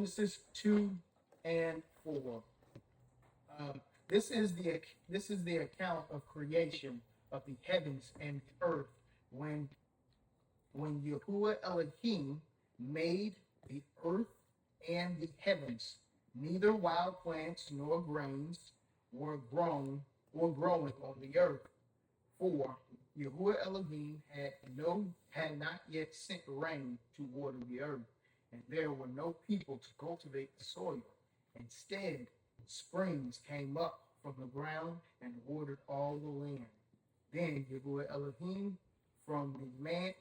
Genesis 2 and 4. This is the account of creation of the heavens and the earth when Yahuwah Elohim made the earth and the heavens. Neither wild plants nor grains were growing on the earth. For Yahuwah Elohim had not yet sent rain to water the earth, and there were no people to cultivate the soil. Instead, springs came up from the ground and watered all the land. Then Yahuwah Elohim formed man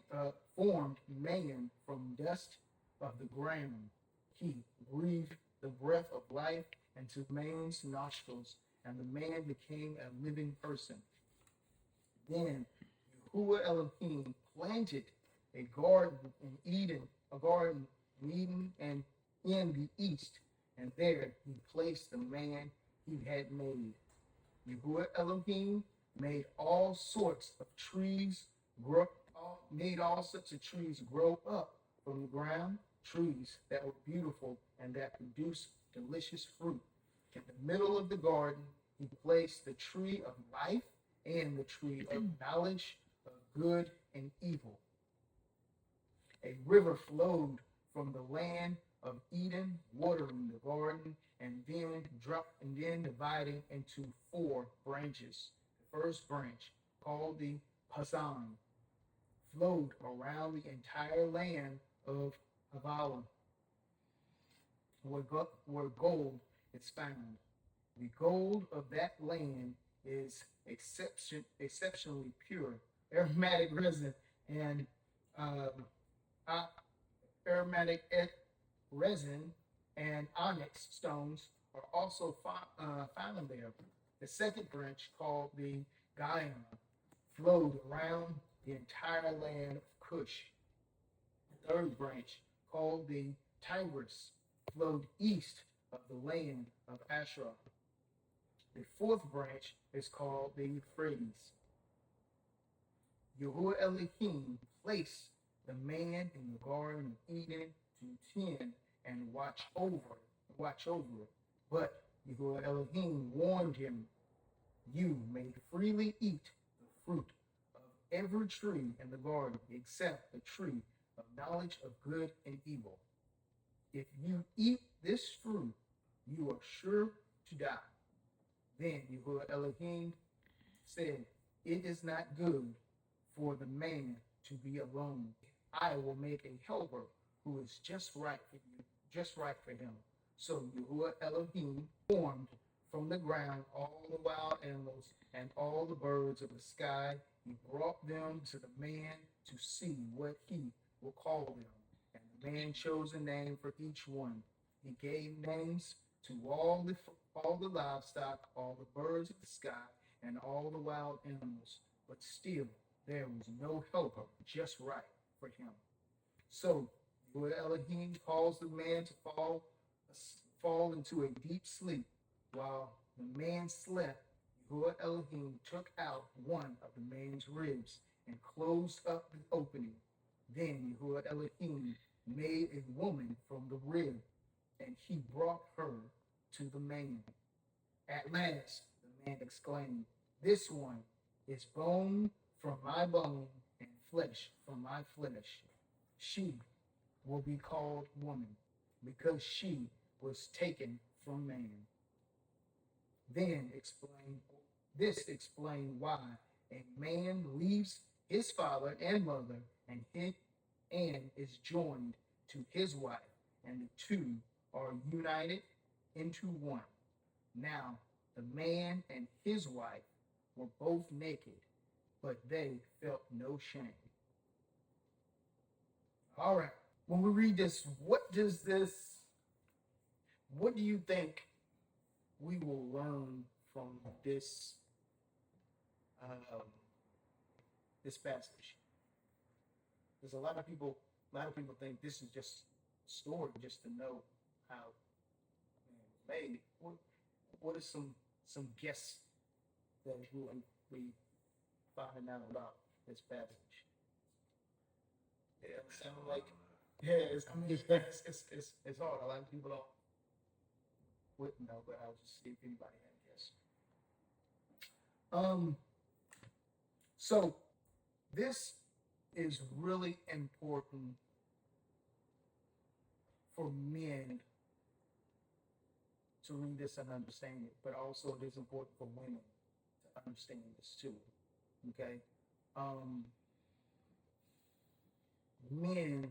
from dust of the ground. He breathed the breath of life into man's nostrils, and the man became a living person. Then Yahuwah Elohim planted a garden in Eden and in the east, and there he placed the man he had made. Yahuwah Elohim made all sorts of trees grow up from the ground, trees that were beautiful and that produced delicious fruit. In the middle of the garden, he placed the tree of life and the tree of knowledge of good and evil. A river flowed from the land of Eden, watering the garden, and then dividing into four branches. The first branch, called the Pazan, flowed around the entire land of Havilah, where gold is found. The gold of that land is exceptionally pure. Aromatic resin and uh, aromatic resin and onyx stones are also found there. The second branch, called the Guyana, flowed around the entire land of Cush. The third branch, called the Tigris, flowed east of the land of Asherah. The fourth branch is called the Euphrates. Yahuwah Elohim placed the man in the Garden of Eden to tend and watch over it. But Yahuwah Elohim warned him, "You may freely eat the fruit of every tree in the garden except the tree of knowledge of good and evil. If you eat this fruit, you are sure to die." Then Yahuwah Elohim said, "It is not good for the man to be alone. I will make a helper who is just right for him." So Yahuwah Elohim formed from the ground all the wild animals and all the birds of the sky. He brought them to the man to see what he will call them. And the man chose a name for each one. He gave names to all the livestock, all the birds of the sky, and all the wild animals. But still, there was no helper just right for him. So Yahuwah Elohim caused the man to fall into a deep sleep. While the man slept, Yahuwah Elohim took out one of the man's ribs and closed up the opening. Then Yahuwah Elohim made a woman from the rib, and he brought her to the man. At last, the man exclaimed, "This one is bone from my bone and flesh from my flesh. She will be called woman, because she was taken from man." Then explained why a man leaves his father and mother and is joined to his wife, and the two are united into one. Now the man and his wife were both naked, but they felt no shame. All right. When we read this, what do you think we will learn from um, this passage? There's a lot of people think this is just a story, just to know how man was made. What is some guess that we finding out about this passage? Yeah, sound like Yeah, I mean, it's hard. A lot of people don't wouldn't know, but I'll just see if anybody had a guess. Um, so this is really important for men to read this and understand it, but also it is important for women to understand this too. Okay, um, men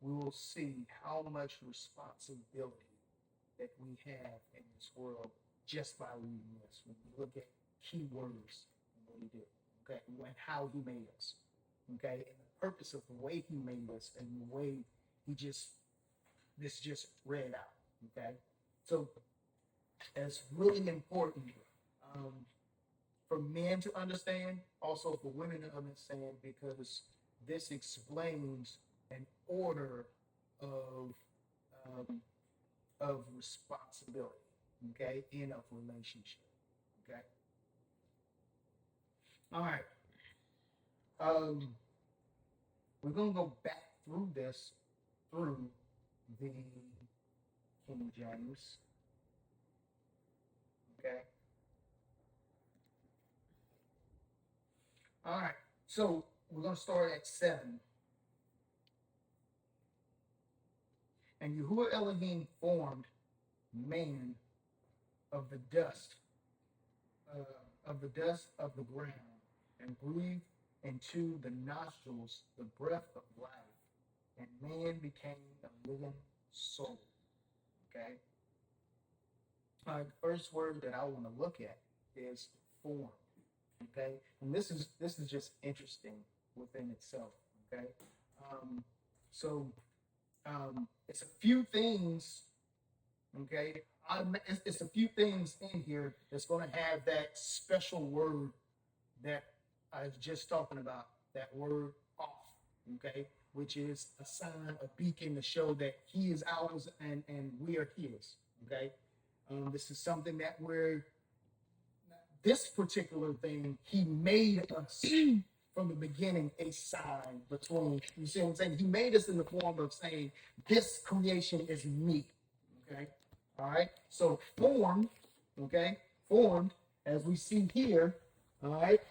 will see how much responsibility that we have in this world just by reading this. When we look at keywords and what he did, okay, and how he made us, okay, and the purpose of the way he made us and the way he just this just read out, okay. So it's really important um, for men to understand, also for women to understand, because this explains an order of um, responsibility, okay, in a relationship, okay. All right, um, we're gonna go back through this through the King James, okay. All right, so we're gonna start at 7. And Yahuwah Elohim formed man of the dust, of the ground, and breathed into the nostrils the breath of life, and man became a living soul. Okay. All right. The first word that I want to look at is form. Okay, and this is just interesting within itself. Okay, um, so it's a few things. Okay, it's a few things in here that's going to have that special word that I was just talking about. That word off. Okay, which is a sign, a beacon to show that He is ours and we are His. Okay, this is something that we're this particular thing, He made us from the beginning a sign between, you see what I'm saying? He made us in the form of saying, this creation is me. Okay. All right. So formed, okay, formed, as we see here, all right.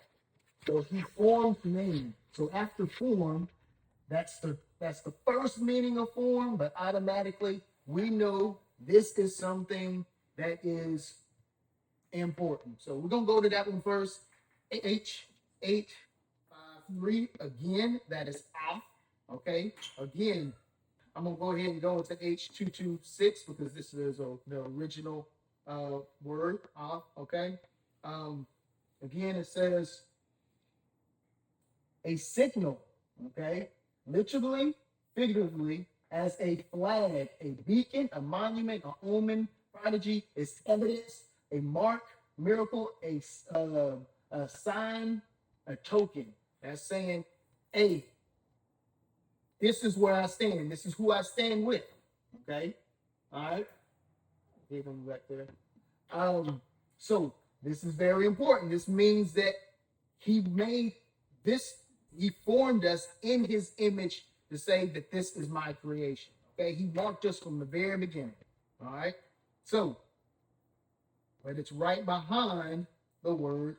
So He formed man. So after formed, that's the first meaning of form, but automatically we know this is something that is important. So we're gonna go to that one first. H853 again. That is off. Okay. Again, I'm gonna go ahead and go into H226 because this is the original word off. Okay. Um, again, it says a signal. Okay. Literally, figuratively, as a flag, a beacon, a monument, a omen, prodigy, is evidence, a mark, miracle, a sign, a token. That's saying, hey, this is where I stand. This is who I stand with. Okay? All right? Give them right there. So this is very important. This means that He made this, He formed us in His image to say that this is my creation. Okay? He marked us from the very beginning. All right? So, but it's right behind the word.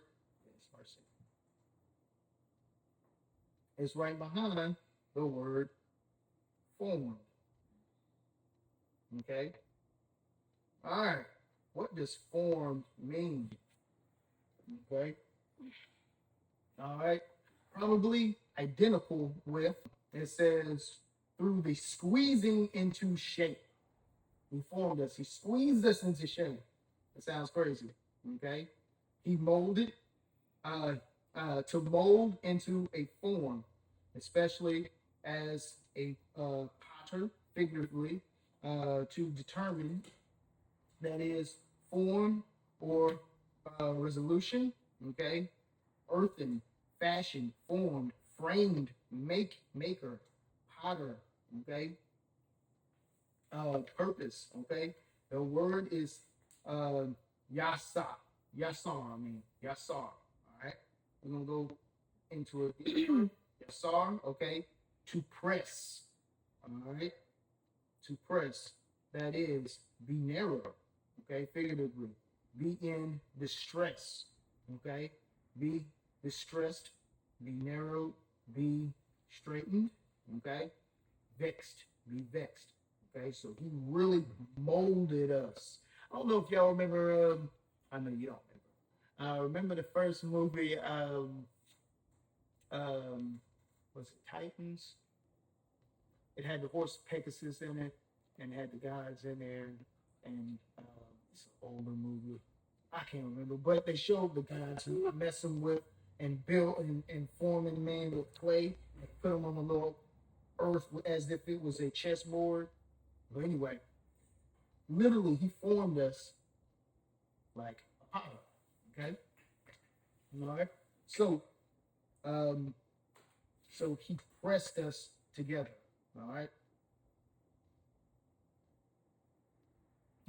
It's right behind the word formed. Okay? All right. What does formed mean? Okay? All right. Probably identical with, it says, through the squeezing into shape. He formed us. He squeezed us into shape. That sounds crazy. Okay? He molded, to mold into a form, especially as a potter, figuratively, to determine, that is, form or resolution, okay? Earthen, fashion, formed, framed, maker, potter, okay? Purpose, okay? The word is yasa, yasar, yasar, all right? We're going to go into it. Yasar, okay? To press, All right, to press, that is, be narrow, okay, figuratively, be in distress, okay, be distressed, be narrowed, be straightened, okay, vexed, be vexed, okay, so he really molded us. I don't know if y'all remember, I know you don't remember. Remember the first movie, um, was it Titans? It had the horse Pegasus in it, and it had the guys in there, and it's an older movie. I can't remember, but they showed the guys who messing with and built and forming man with clay and put them on a little earth as if it was a chessboard. But anyway, literally, he formed us like a potter. Okay, all right. So, um, so he pressed us together. All right.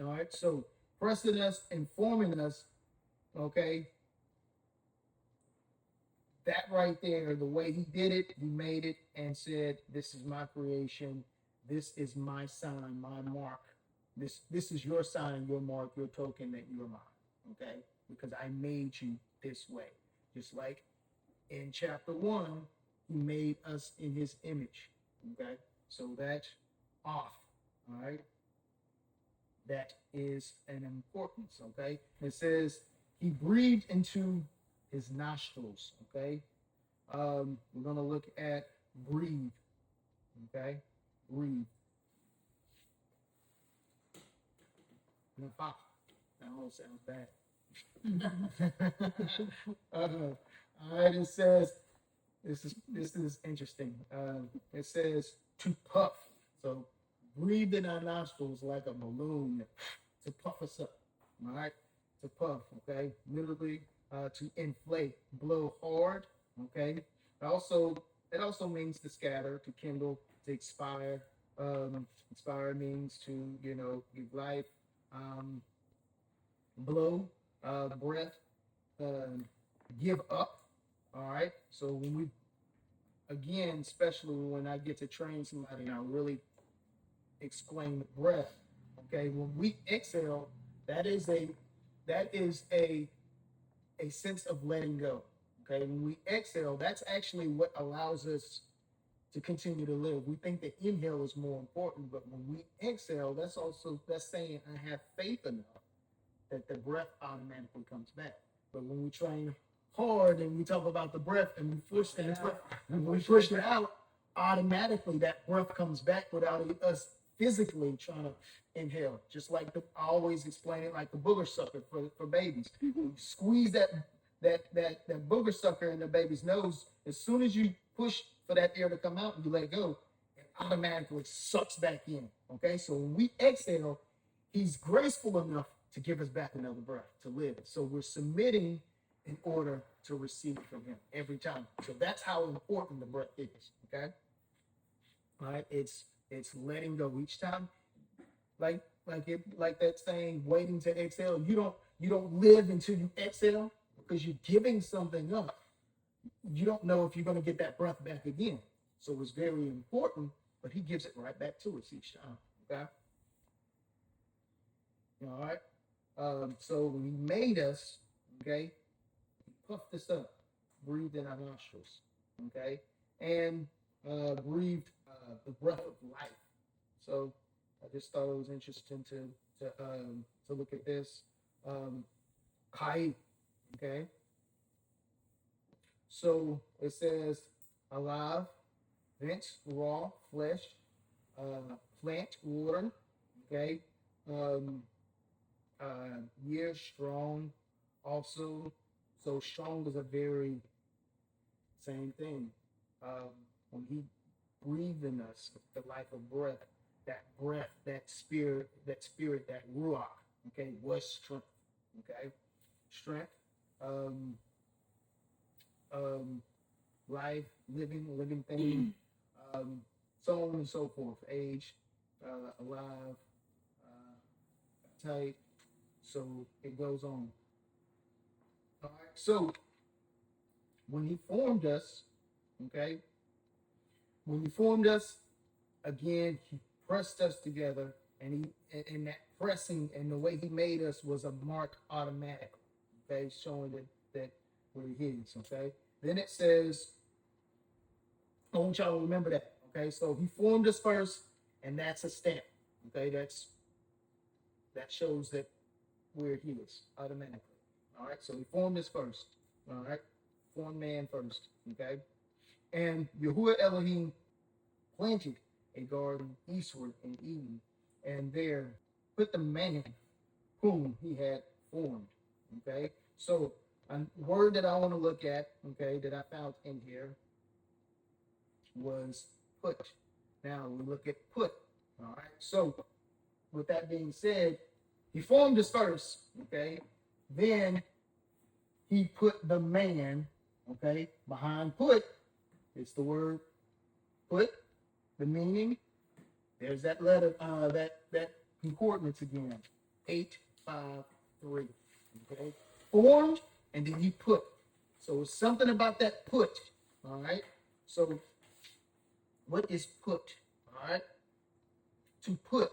All right. So pressing us and forming us, okay, that right there, the way he did it, he made it and said, "This is my creation. This is my sign, my mark. This is your sign, your mark, your token that you're mine." Okay, because I made you this way. Just like in chapter one, he made us in his image. Okay, so that's off. All right, that is an importance. Okay, it says he breathed into his nostrils. Okay, we're going to look at breathe. Okay, breathe. Nafak. That all sounds bad. All right, it says this is interesting. It says to puff. So breathe in our nostrils like a balloon to puff us up. All right, to puff. Okay, literally to inflate, blow hard. Okay, also it also means to scatter, to kindle, to expire. Inspire means to give life. Um, blow, breath, uh, give up. All right. So when we again, especially when I get to train somebody and I really explain the breath. Okay, when we exhale, that is a sense of letting go. Okay, when we exhale, that's actually what allows us to continue to live. We think the inhale is more important, but when we exhale, that's saying I have faith enough that the breath automatically comes back. But when we train hard and we talk about the breath and we push things, and we push it out, automatically that breath comes back without us physically trying to inhale. Just like I always explain it like the booger sucker for babies. You squeeze that booger sucker in the baby's nose. As soon as you push for that air to come out and you let go, it automatically sucks back in. Okay, so when we exhale, he's graceful enough to give us back another breath to live. So we're submitting in order to receive from him every time. So that's how important the breath is. Okay. All right. It's letting go each time. Like that saying, waiting to exhale. You don't live until you exhale because you're giving something up. You don't know if you're going to get that breath back again. So it's very important, but he gives it right back to us each time. Okay. All right. So when he made us, okay, he puffed us up, breathed in our nostrils, okay, and breathed the breath of life. So I just thought it was interesting to look at this. Kai, okay. So it says alive, vent, raw, flesh, plant, water, okay. Um, year strong also. So strong is a very same thing. When he breathed in us the life of breath, that ruach, okay, was strength. Okay, strength, um, um, life, living thing, um, so on and so forth. Age, alive, tight. So it goes on. All right. So when he formed us, okay, when he formed us, again, he pressed us together, and and that pressing and the way he made us was a mark automatic. Okay, showing that we're his. Okay. Then it says, I want y'all to remember that. Okay, so he formed us first, and that's a stamp. Okay, that shows that we're his automatically. All right, so he formed us first. All right, formed man first. Okay, and Yahuwah Elohim planted a garden eastward in Eden, and there put the man whom he had formed. Okay, so a word that I want to look at, okay, that I found in here was put. Now we look at put. All right, so with that being said, he formed us first, okay, then he put the man, okay, behind put. It's the word put, the meaning. There's that letter, that concordance again, 853. Okay, formed, and then he put. So it's something about that put. All right. So what is put? All right. To put.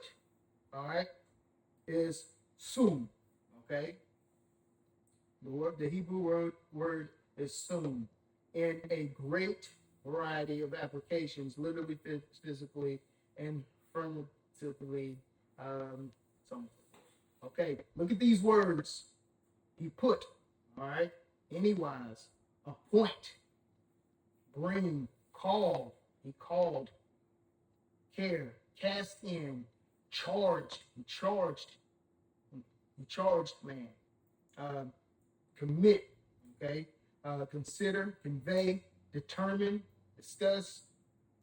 All right, is sum. Okay. The Hebrew word is sum in a great variety of applications, literally, physically, and affirmatively. So, okay, look at these words. He put, all right, anywise, appoint, bring, call. He called, care, cast in, charged. He charged man. Commit, okay, consider, convey, determine, discuss,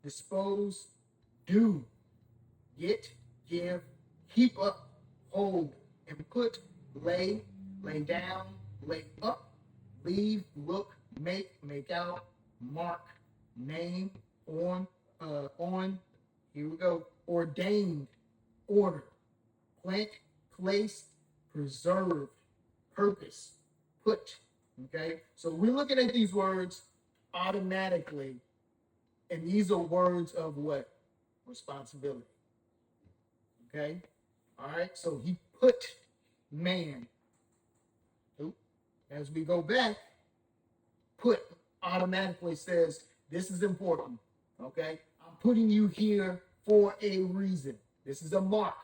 dispose, do, get, give, heap up, hold, and put, lay down, lay up, leave, look, make out, mark, name, on, here we go, ordained, order, plant, place, preserve, purpose, put. Okay, so we're looking at these words automatically, and these are words of what? Responsibility. Okay, all right, so he put man. As we go back, put automatically says this is important. Okay, I'm putting you here for a reason. This is a mark.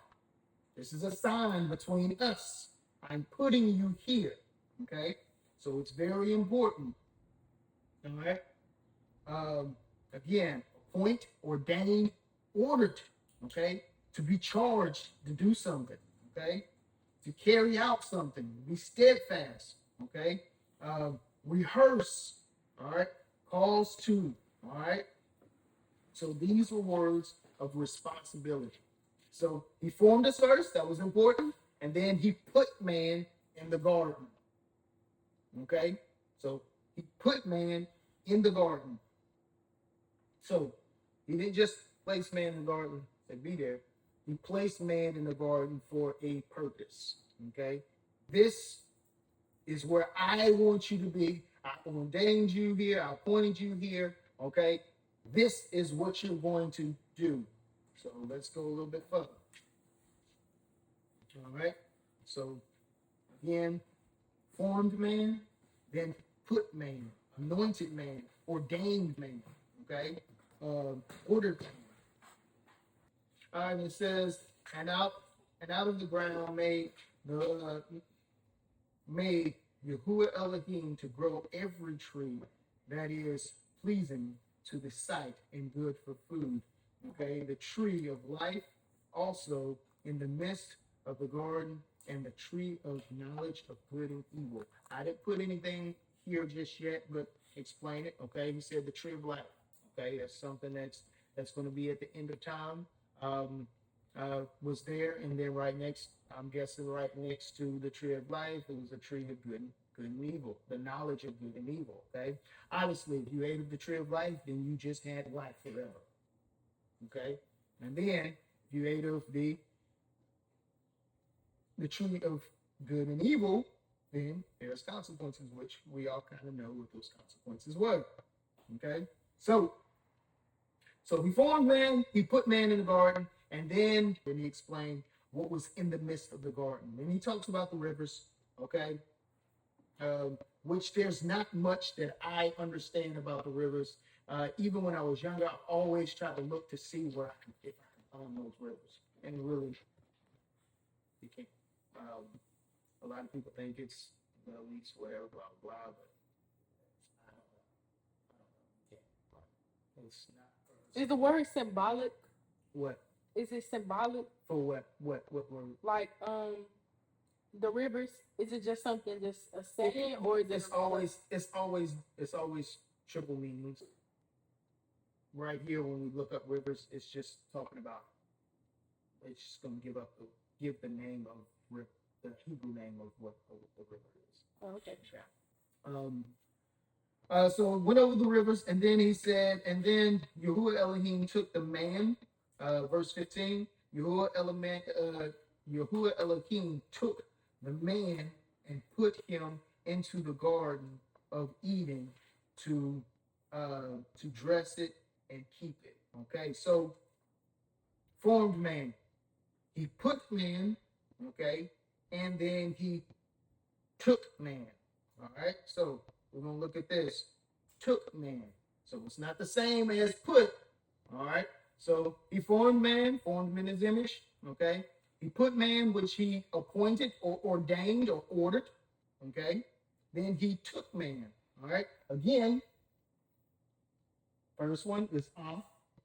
This is a sign between us. I'm putting you here. Okay, so it's very important. All right. Again, appoint, ordained, ordered. Okay, to be charged to do something. Okay, to carry out something. Be steadfast. Okay, rehearse. All right, calls to. All right. So these were words of responsibility. So he formed us first. That was important, and then he put man in the garden. Okay, so he put man in the garden. So he didn't just place man in the garden to be there. He placed man in the garden for a purpose. Okay, this is where I want you to be. I ordained you here. I appointed you here. Okay, this is what you're going to do. So let's go a little bit further. All right. So again, formed man, then put man, anointed man, ordained man, okay, ordered man. All right, and it says, and out of the ground made Yahuwah Elohim to grow every tree that is pleasing to the sight and good for food. Okay, the tree of life also in the midst of the garden, and the tree of knowledge of good and evil. I didn't put anything here just yet, but explain it. Okay, he said the tree of life. Okay, that's something that's going to be at the end of time. Was there, and then right next, I'm guessing right next to the tree of life, it was a tree of good and evil, the knowledge of good and evil. Okay, obviously, if you ate of the tree of life, then you just had life forever. Okay, and then if you ate of the tree of good and evil, then there's consequences, which we all kind of know what those consequences were. Okay, so So he formed man, he put man in the garden, and then he explained what was in the midst of the garden. And he talks about the rivers, okay? Which there's not much that I understand about the rivers. Even when I was younger, I always tried to look to see where if I can find those rivers. And really, you can't. A lot of people think it's the least whatever, blah, blah, but I don't know. It's not. Is the word symbolic? What? Is it symbolic? For what? What word? Like the rivers? Is it just something, just a saying, or is it? It's always triple meanings. Right here, when we look up rivers, it's just talking about. It's just going to give the name of the Hebrew name of what the river is. Oh, okay. Yeah. So went over the rivers, and then he said, and then Yahuwah Elohim took the man, verse 15, Yahuwah Elohim took the man and put him into the garden of Eden to dress it and keep it. Okay, so formed man. He put man, okay, and then he took man. All right, so we're going to look at this. Took man. So it's not the same as put. All right, so he formed man in his image. Okay, he put man, which he appointed or ordained or ordered. Okay, then he took man. All right, again, first one is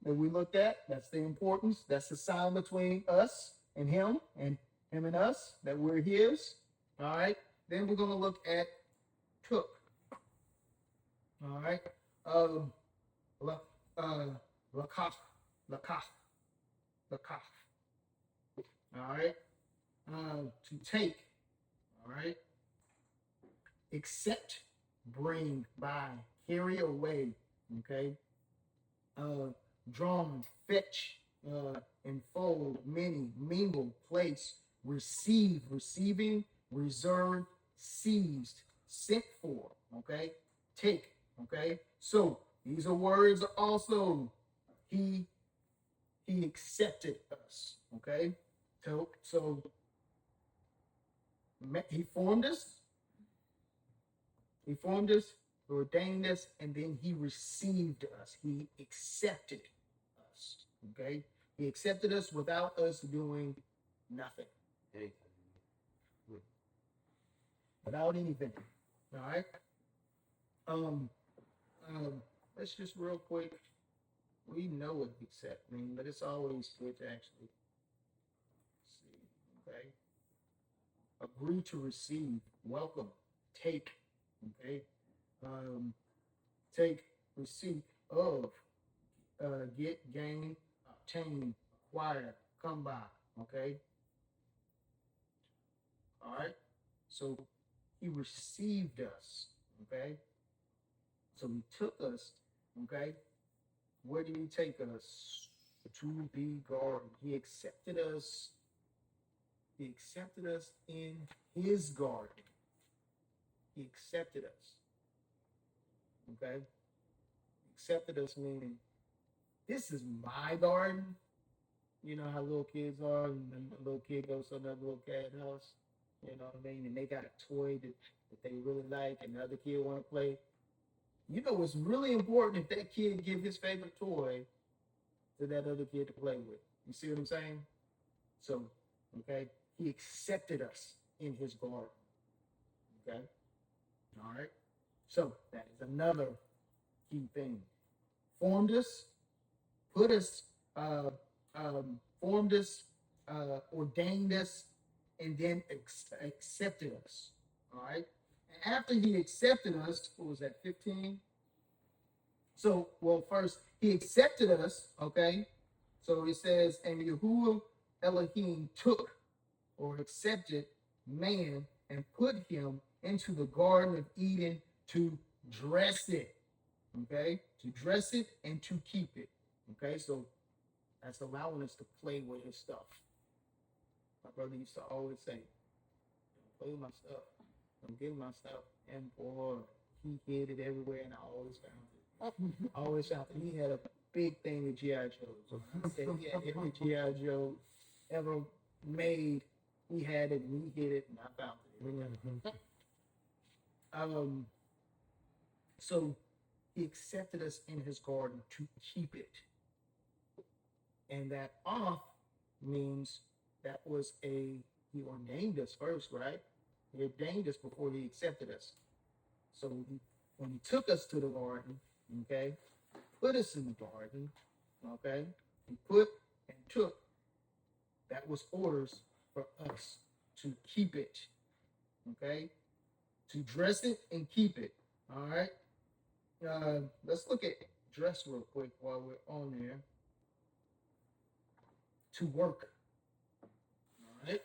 that we looked at. That's the importance. That's the sign between us and him and us, that we're his. All right, then we're going to look at took. All right. Lakaf. All right. To take. All right. Accept, bring, by, carry away. Okay. Drawn, fetch, enfold, many, mingle, place, receive, receiving, reserved, seized, sent for. Okay. Take. Okay, so these are words also. He accepted us. Okay, so he formed us. He formed us, ordained us, and then he received us. He accepted us. Okay, he accepted us without us doing nothing. Without anything. All right. Let's just real quick. We know what accept means, but it's always good to actually see. Okay. Agree to receive. Welcome. Take. Okay. Take. Receipt of. Get. Gain. Obtain. Acquire. Come by. Okay. All right. So he received us. Okay. So he took us, okay? Where did he take us? To the garden. He accepted us. He accepted us in his garden. He accepted us. Okay? Accepted us meaning this is my garden. You know how little kids are, and the little kid goes to another little cat house. You know what I mean? And they got a toy that they really like, and the other kid want to play. You know, it's really important if that kid give his favorite toy to that other kid to play with. You see what I'm saying? So, okay, he accepted us in his garden. Okay? All right? So, that is another key thing. Formed us, put us, formed us, ordained us, and then accepted us. All right? And after he accepted us, what was that, 15? So, well, first, he accepted us, okay? So it says, and Yahuwah Elohim took or accepted man and put him into the Garden of Eden to dress it, okay? To dress it and to keep it, okay? So that's allowing us to play with his stuff. My brother used to always say, don't play with my stuff. Don't give my stuff. And boy, he hid it everywhere, and I always found it. Always found it. big thing with G.I. Joes. He said he had every G.I. Joe ever made. He had it, and he hid it, and I found it. So he accepted us in his garden to keep it. And that off means that was he ordained us first, right? He ordained us before he accepted us. So when he took us to the garden, okay, put us in the garden, okay, he put and took, that was orders for us to keep it, okay, to dress it and keep it, all right? Let's look at dress real quick while we're on there. To work, all right?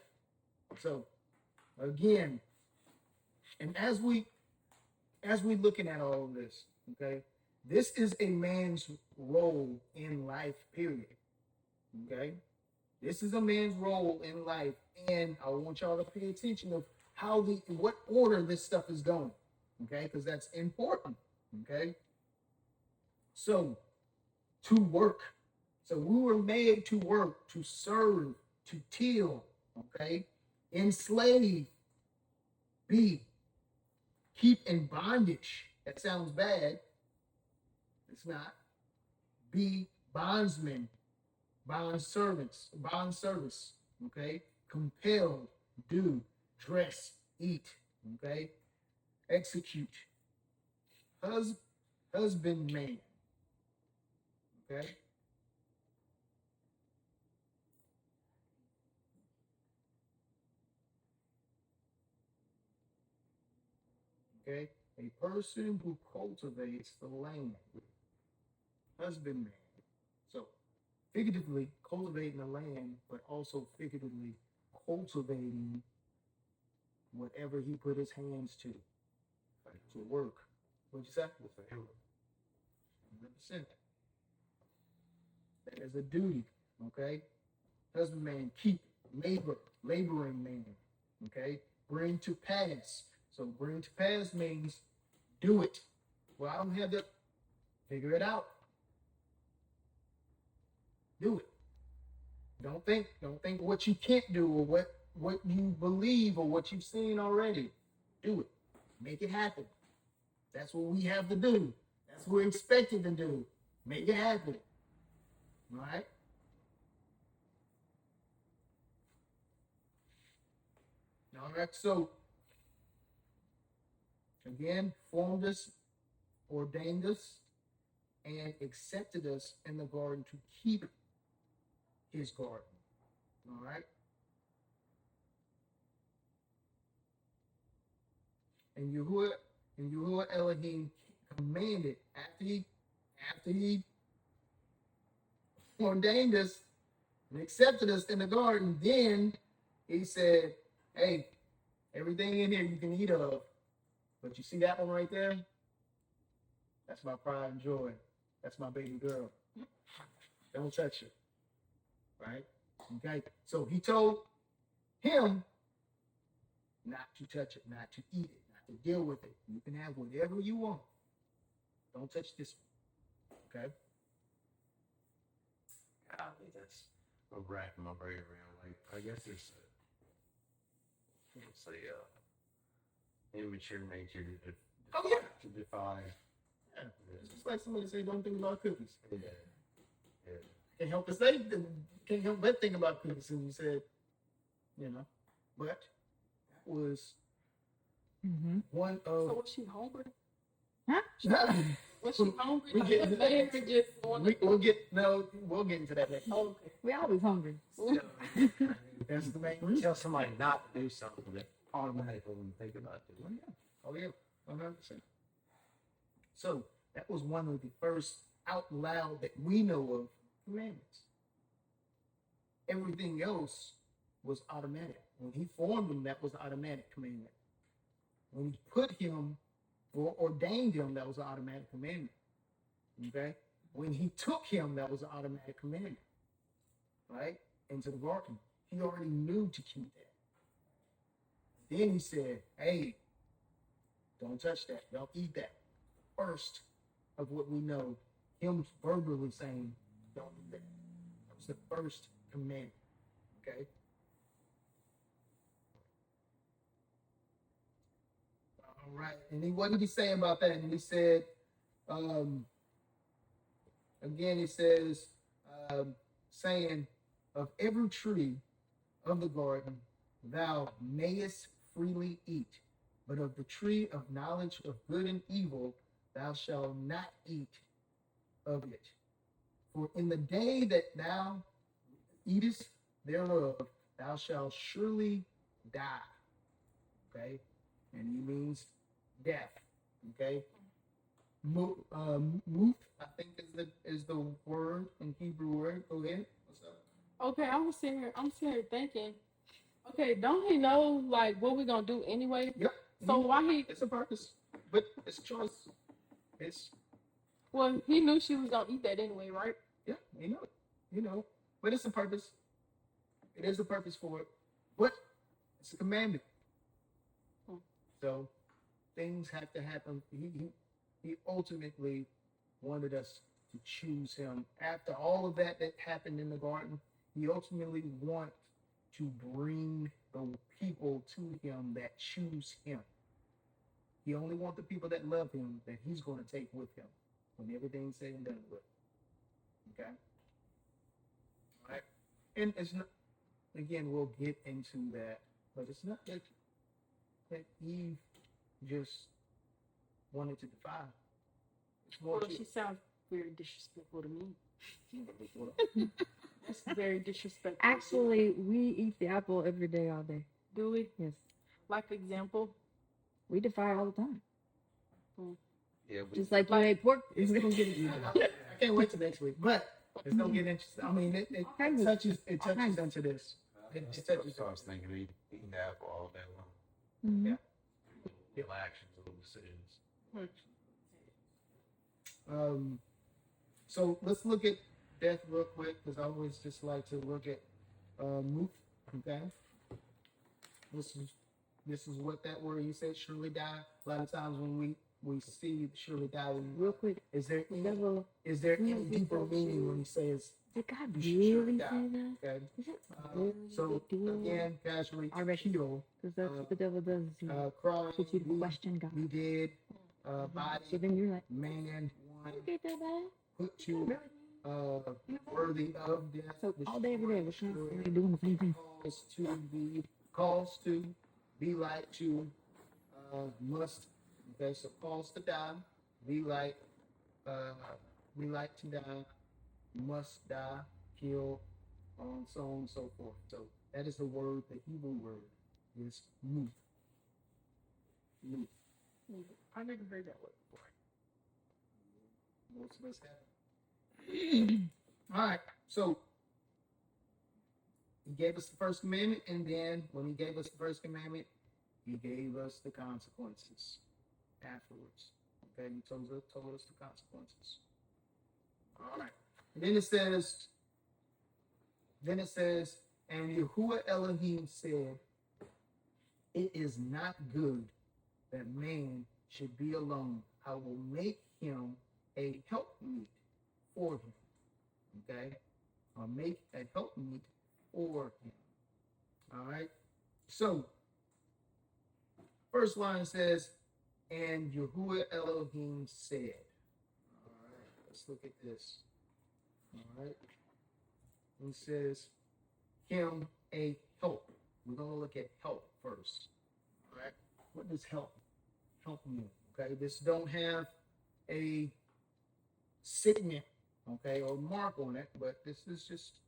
So again, and as we looking at all of this, okay, this is a man's role in life, period. Okay, this is a man's role in life, and I want y'all to pay attention of what order this stuff is going. Okay, because that's important. Okay, so to work. So we were made to work, to serve, to till. Okay, enslave, be, keep in bondage. That sounds bad. It's not. Be bondsmen, bond servants, bond service. Okay, compelled, do, dress, eat. Okay, execute, husbandman. Okay, okay, a person who cultivates the land, husbandman. So figuratively cultivating the land, but also figuratively cultivating whatever he put his hands to work. What'd you say? 100%. That is a duty, okay? Husbandman, keep, laboring man, okay? Bring to pass. So bring to pass means do it. Well, I don't have to figure it out. Do it. Don't think what you can't do or what you believe or what you've seen already. Do it. Make it happen. That's what we have to do. That's what we're expected to do. Make it happen. All right? All right, so again, formed us, ordained us, and accepted us in the garden to keep his garden. All right? And Yahuwah Elohim commanded after he ordained us and accepted us in the garden, then he said, hey, everything in here you can eat of. But you see that one right there? That's my pride and joy. That's my baby girl. Don't touch her. Right? Okay. So he told him not to touch it, not to eat it, not to deal with it. You can have whatever you want. Don't touch this one. Okay? Golly, that's I'm wrapping my brain around. Like, I guess it's immature nature to define. Yeah. It's just like somebody say, don't think about cookies. Yeah. Can't help but think about cookies. And you said, but that was one of. So was she hungry? Huh? Was she hungry? We'll get into that later. Oh, okay. We always hungry. That's the main reason. Tell somebody not to do something that automatically when you think about doing it. Oh yeah, 100%. So that was one of the first out loud that we know of commandments. Everything else was automatic. When he formed him, that was an automatic commandment. When he put him or ordained him, that was an automatic commandment. Okay? When he took him, that was an automatic commandment. Right? Into the garden. He already knew to keep that. Then he said, hey, don't touch that. Don't eat that. First of what we know him verbally saying, don't do that. That was the first commandment. Okay. All right. And he, what did he say about that? And he said, um, again, he says, um, saying, of every tree of the garden thou mayest freely eat, but of the tree of knowledge of good and evil thou shalt not eat of it. For in the day that thou eatest thereof, thou shalt surely die. Okay? And he means death. Okay? Muth, I think is the word in Hebrew word. Go ahead. What's up? Okay, I'm sitting here thinking, okay, don't he know like what we're gonna do anyway? Yep. So why he It's a purpose, but it's a choice. It's well, he knew she was gonna eat that anyway, right? yeah, you know, but it's a purpose. It is a purpose for it, but it's a commandment. Hmm. So things have to happen. He ultimately wanted us to choose him. After all of that happened in the garden, he ultimately wants to bring the people to him that choose him. He only wants the people that love him that he's going to take with him when everything's said and done with. Okay? All right? And it's not, again, we'll get into that, but it's not that Eve just wanted to defy. It's more Well, to she sounds very disrespectful to me. That's very disrespectful. Actually, we eat the apple every day, all day. Do we? Yes. Like example? We defy all the time. Yeah, we, Just like you Like- ate pork. It's gonna get I can't wait till next week, but it's gonna get interesting. I mean, it touches into this. It touches. so I was thinking of eating the apple all day long. Mhm. Yeah. Little actions, little decisions. So let's look at death real quick because I always just like to look at Muth. Okay. This is what that word you said, surely die. A lot of times when we see surely die, Real quick, is there the devil. any deeper meaning when he says Did God you should surely really die? say that? Okay. Is it really So a big deal? again, casually I reckon. kill, Because that's what the devil does. He crying, puts you to question God. be dead, So body, then you're like, man, one, you get that bad? put you worthy of death. So all day, every day, we're constantly doing the same thing. Calls to be like to must. Okay, so calls to die, be like to die, must die, kill, so on and so forth. So that is the word, the Hebrew word is muth. Muth. I never heard that word before. Most of us have. All right, so he gave us the first commandment, and then when he gave us the first commandment, he gave us the consequences afterwards. Okay, he told us the consequences. All right. And then it says, and Yahuwah Elohim said, it is not good that man should be alone. I will make him a helpmeet for him. Okay? I'll make a helpmeet for him. All right? So, first line says, and Yahuwah Elohim said. All right, let's look at this. All right. It says, him a help. We're going to look at help first. All right. What does help mean? Okay. This don't have a signet, okay, or mark on it, but this is just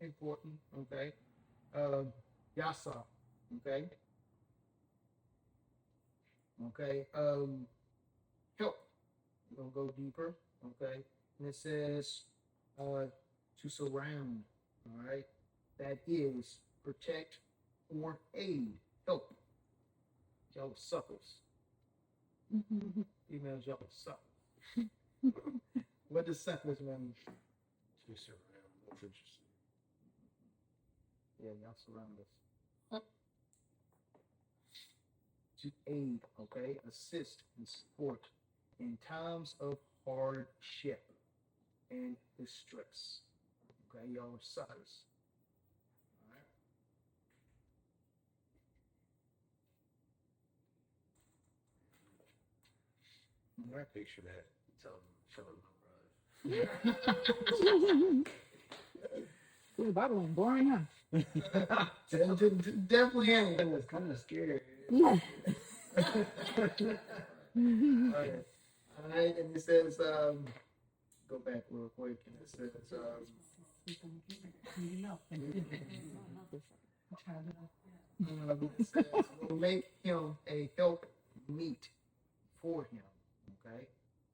important. Okay. Yasa. Okay. Okay. Help. We're going to go deeper. Okay. And it says, to surround. All right. That is protect or aid, help. Y'all suckers. Females, y'all suckers. What does suckers mean? To surround. That's interesting. Yeah, y'all surround us. To aid, okay, assist and support in times of hardship and distress. Okay, y'all are sons. All right. I picture that. Telling my brother. The Bible ain't boring, huh? Definitely ain't. It was kind of scary. Yeah. Alright. Alright, and it says, go back real quick, and it says, it says, will make him a help meet for him. Okay?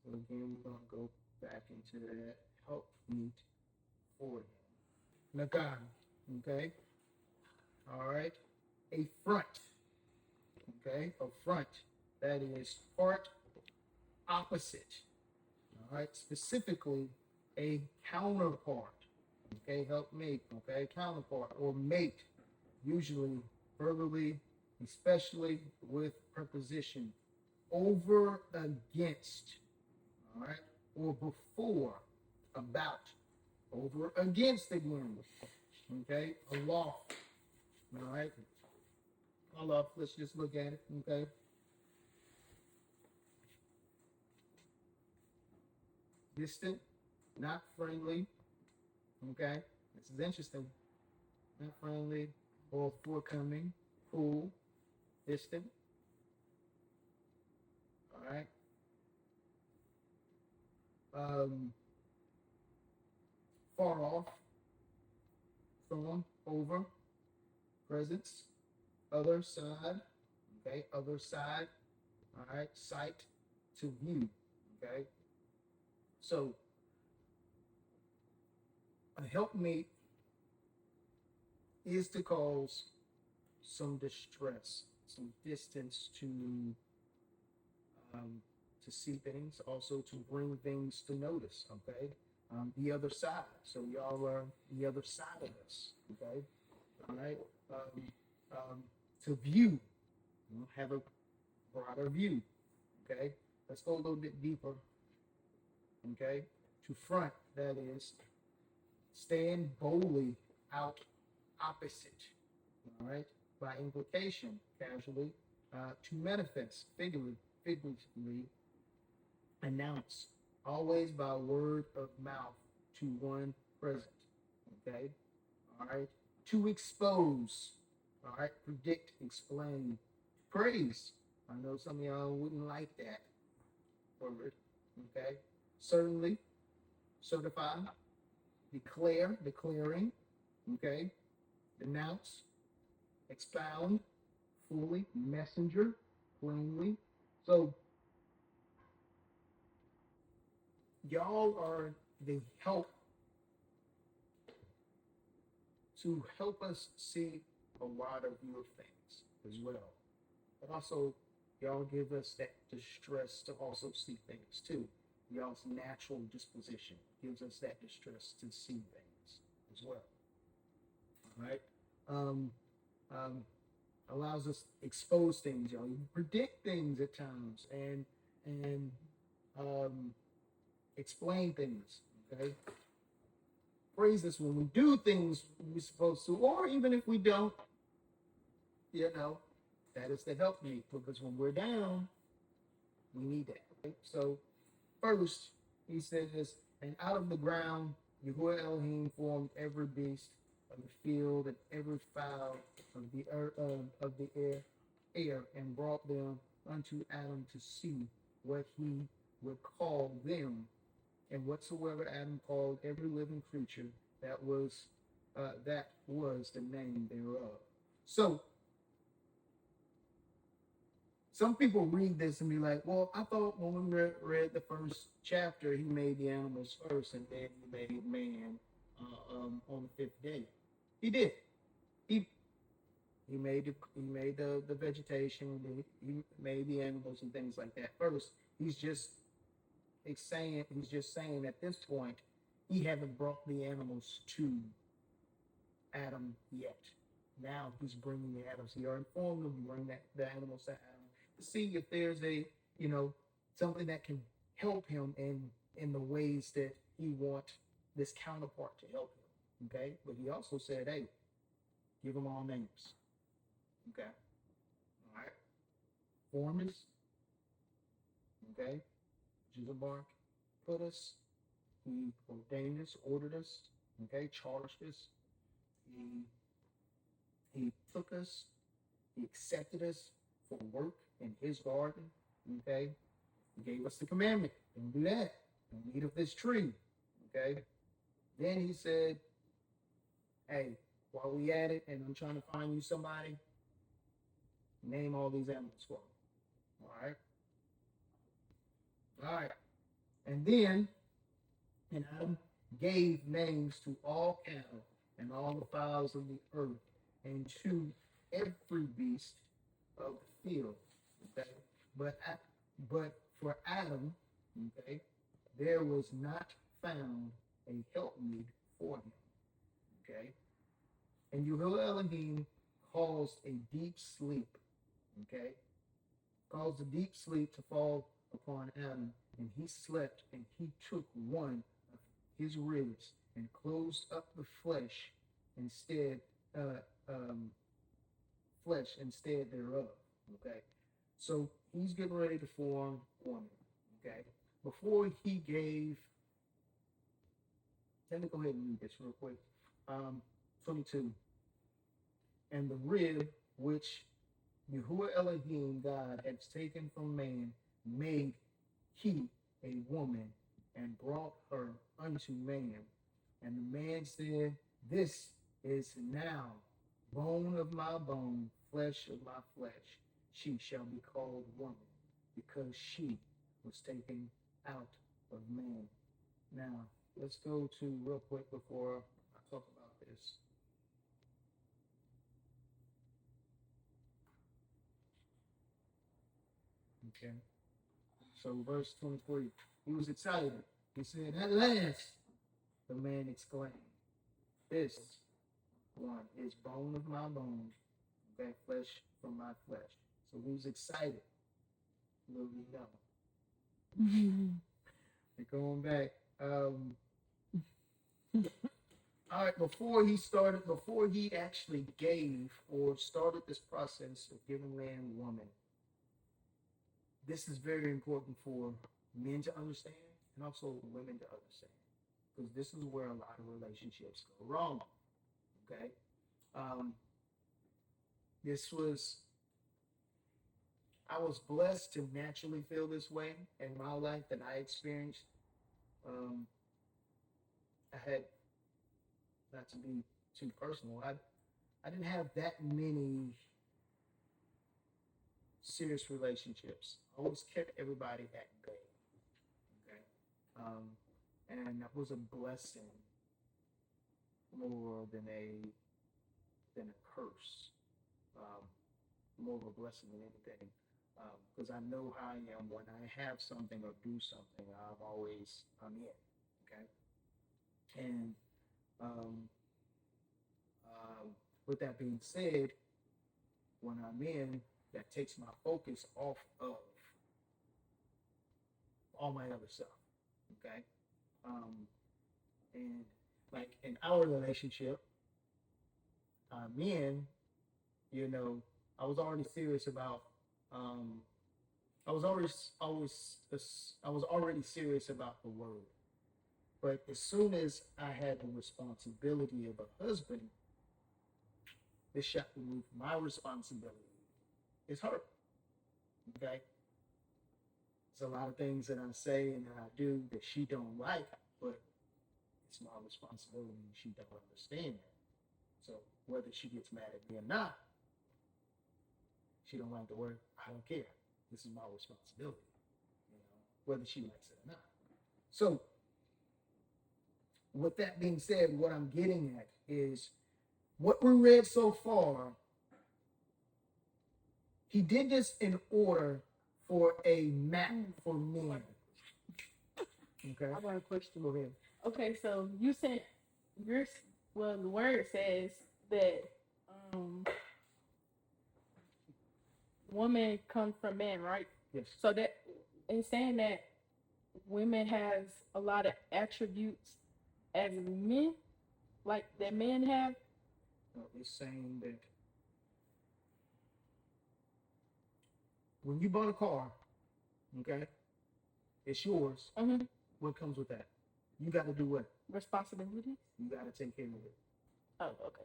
So again, we're going to go back into that help meet for him. Nagan. Okay? Alright? A front. Okay? A front. That is part opposite. All right, specifically a counterpart. Okay, help make. Okay, counterpart or mate, usually verbally, especially with preposition. Over, against. All right, or before, about. Over, against again. Okay, aloft. All right, aloft. Let's just look at it. Okay. Distant, not friendly. Okay, this is interesting. Not friendly or forthcoming, cool, distant. All right. Um, far off, from, over, presence, other side. Okay, other side. All right, sight to view. Okay, so a helpmate is to cause some distress, some distance to see things, also to bring things to notice. Okay, the other side. So y'all are the other side of this. Okay, all right. Um, to view, have a broader view. Okay, let's go a little bit deeper. Okay, to front. That is stand boldly out opposite. All right, by implication, casually, to manifest, figuratively, announce, always by word of mouth to one present. Okay, all right, to expose, all right, predict, explain, praise. I know some of y'all wouldn't like that word. Okay, certainly, certify, declare, declaring. Okay, denounce, expound, fully, messenger, plainly. So y'all are the help to help us see a wider view of things as well. But also, y'all give us that distress to also see things too. Y'all's natural disposition gives us that distress to see things as well. All right. Um, um, allows us to expose things, y'all. You predict things at times and um, explain things. Okay. Praise us when we do things we're supposed to, or even if we don't, you know, that is the help me because when we're down, we need that. Right? So first, he says, and out of the ground, YAHUAH Elohim formed every beast of the field and every fowl of the air, and brought them unto Adam to see what he would call them. And whatsoever Adam called every living creature, that was the name thereof. So some people read this and be like, well, I thought when we read the first chapter, he made the animals first and then he made man on the fifth day. He did. He he made the vegetation. He made the animals and things like that first. He's just saying at this point he haven't brought the animals to Adam yet. Now he's bringing the animals. He already informed them to bring the animals to Adam to see if there's a something that can help him and in the ways that he want this counterpart to help him. Okay, but he also said, hey, give them all names. Okay, all right. Foreman, okay, which is a mark. Put us. He ordained us, ordered us. Okay, charged us. He he took us. He accepted us for work in his garden. Okay, he gave us the commandment. Don't do that. Don't eat of this tree. Okay. Then he said, hey, while we at it, and I'm trying to find you somebody, name all these animals for me. All right. All right. And then, and Adam gave names to all cattle and all the fowls of the earth and to every beast of the field. Okay. But for Adam, okay, there was not found a helpmeet for him. Okay. And YAHUAH ELOHIM caused a deep sleep. Okay. Caused a deep sleep to fall upon Adam, and he slept, and he took one of his ribs and closed up the instead, uh, um, flesh instead thereof. Okay. So he's getting ready to form woman. Okay. Before he gave, let me go ahead and read this real quick. 22. And the rib which YAHUAH Elohim God had taken from man made he a woman and brought her unto man. And the man said, this is now bone of my bone, flesh of my flesh. She shall be called woman, because she was taken out of man. Now, let's go to real quick before I talk about this. Okay. So verse 23. He was excited. He said, at last, the man exclaimed, this one is bone of my bone, okay, flesh from my flesh. So he was excited. Little we know. And going back, all right, before he actually gave or started this process of giving man woman, this is very important for men to understand and also women to understand, because this is where a lot of relationships go wrong. Okay, this was I was blessed to naturally feel this way in my life that I experienced. I had, not to be too personal, I didn't have that many serious relationships. I always kept everybody at bay. Okay, and that was a blessing more than a curse. More of a blessing than anything, because I know how I am when I have something or do something. I'm in. Okay, and um, with that being said, when I'm in, that takes my focus off of all my other stuff. Okay, and like in our relationship, I'm in. You know, I was already serious about. I was already serious about the word. But as soon as I had the responsibility of a husband, this shot removed my responsibility. It's her. Okay. There's a lot of things that I say and that I do that she don't like, but it's my responsibility and she don't understand that. So whether she gets mad at me or not, she don't like the word, I don't care. This is my responsibility, whether she likes it or not. So with that being said, what I'm getting at is what we read so far. He did this in order for a map for men. Okay. I got a question. Go ahead. Okay, so you said the word says that woman comes from man, right? Yes. So that it's saying that women has a lot of attributes as men, like that men have? No, it's saying that when you bought a car, okay, it's yours. Mm-hmm. What comes with that? You got to do what? Responsibilities? You got to take care of it. Oh, okay.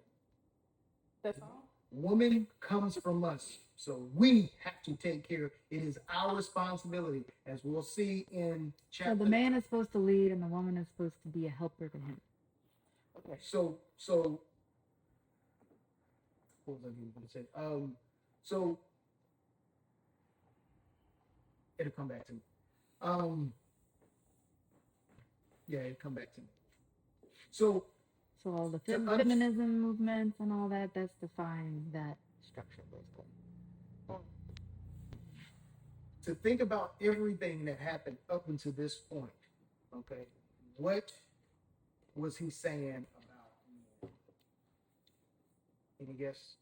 That's all? Woman comes from us, so we have to take care. It is our responsibility, as we'll see in So chapter. the man is supposed to lead and the woman is supposed to be a helper to him. Okay. So what was I going to say? So it'll come back to me. Yeah, it'll come back to me. So So all the To feminism movements and all that, that's defying that structure, basically. to think about everything that happened up until this point, okay, what was he saying about men? Any guess?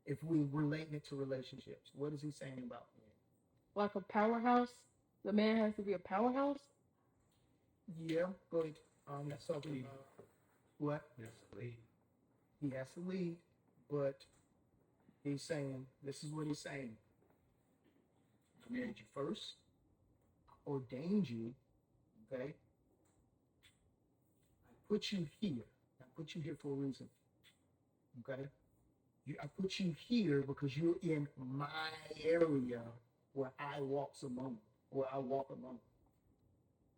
If we relate it to relationships, what is he saying about men? Like a powerhouse? The man has to be a powerhouse? Yeah, but that's something about what? Yes, lead. He has to lead, but he's saying, this is what he's saying. I made you first, ordained you, okay? I put you here. I put you here for a reason, okay? I put you here because you're in my area where I walk among, where I walk among.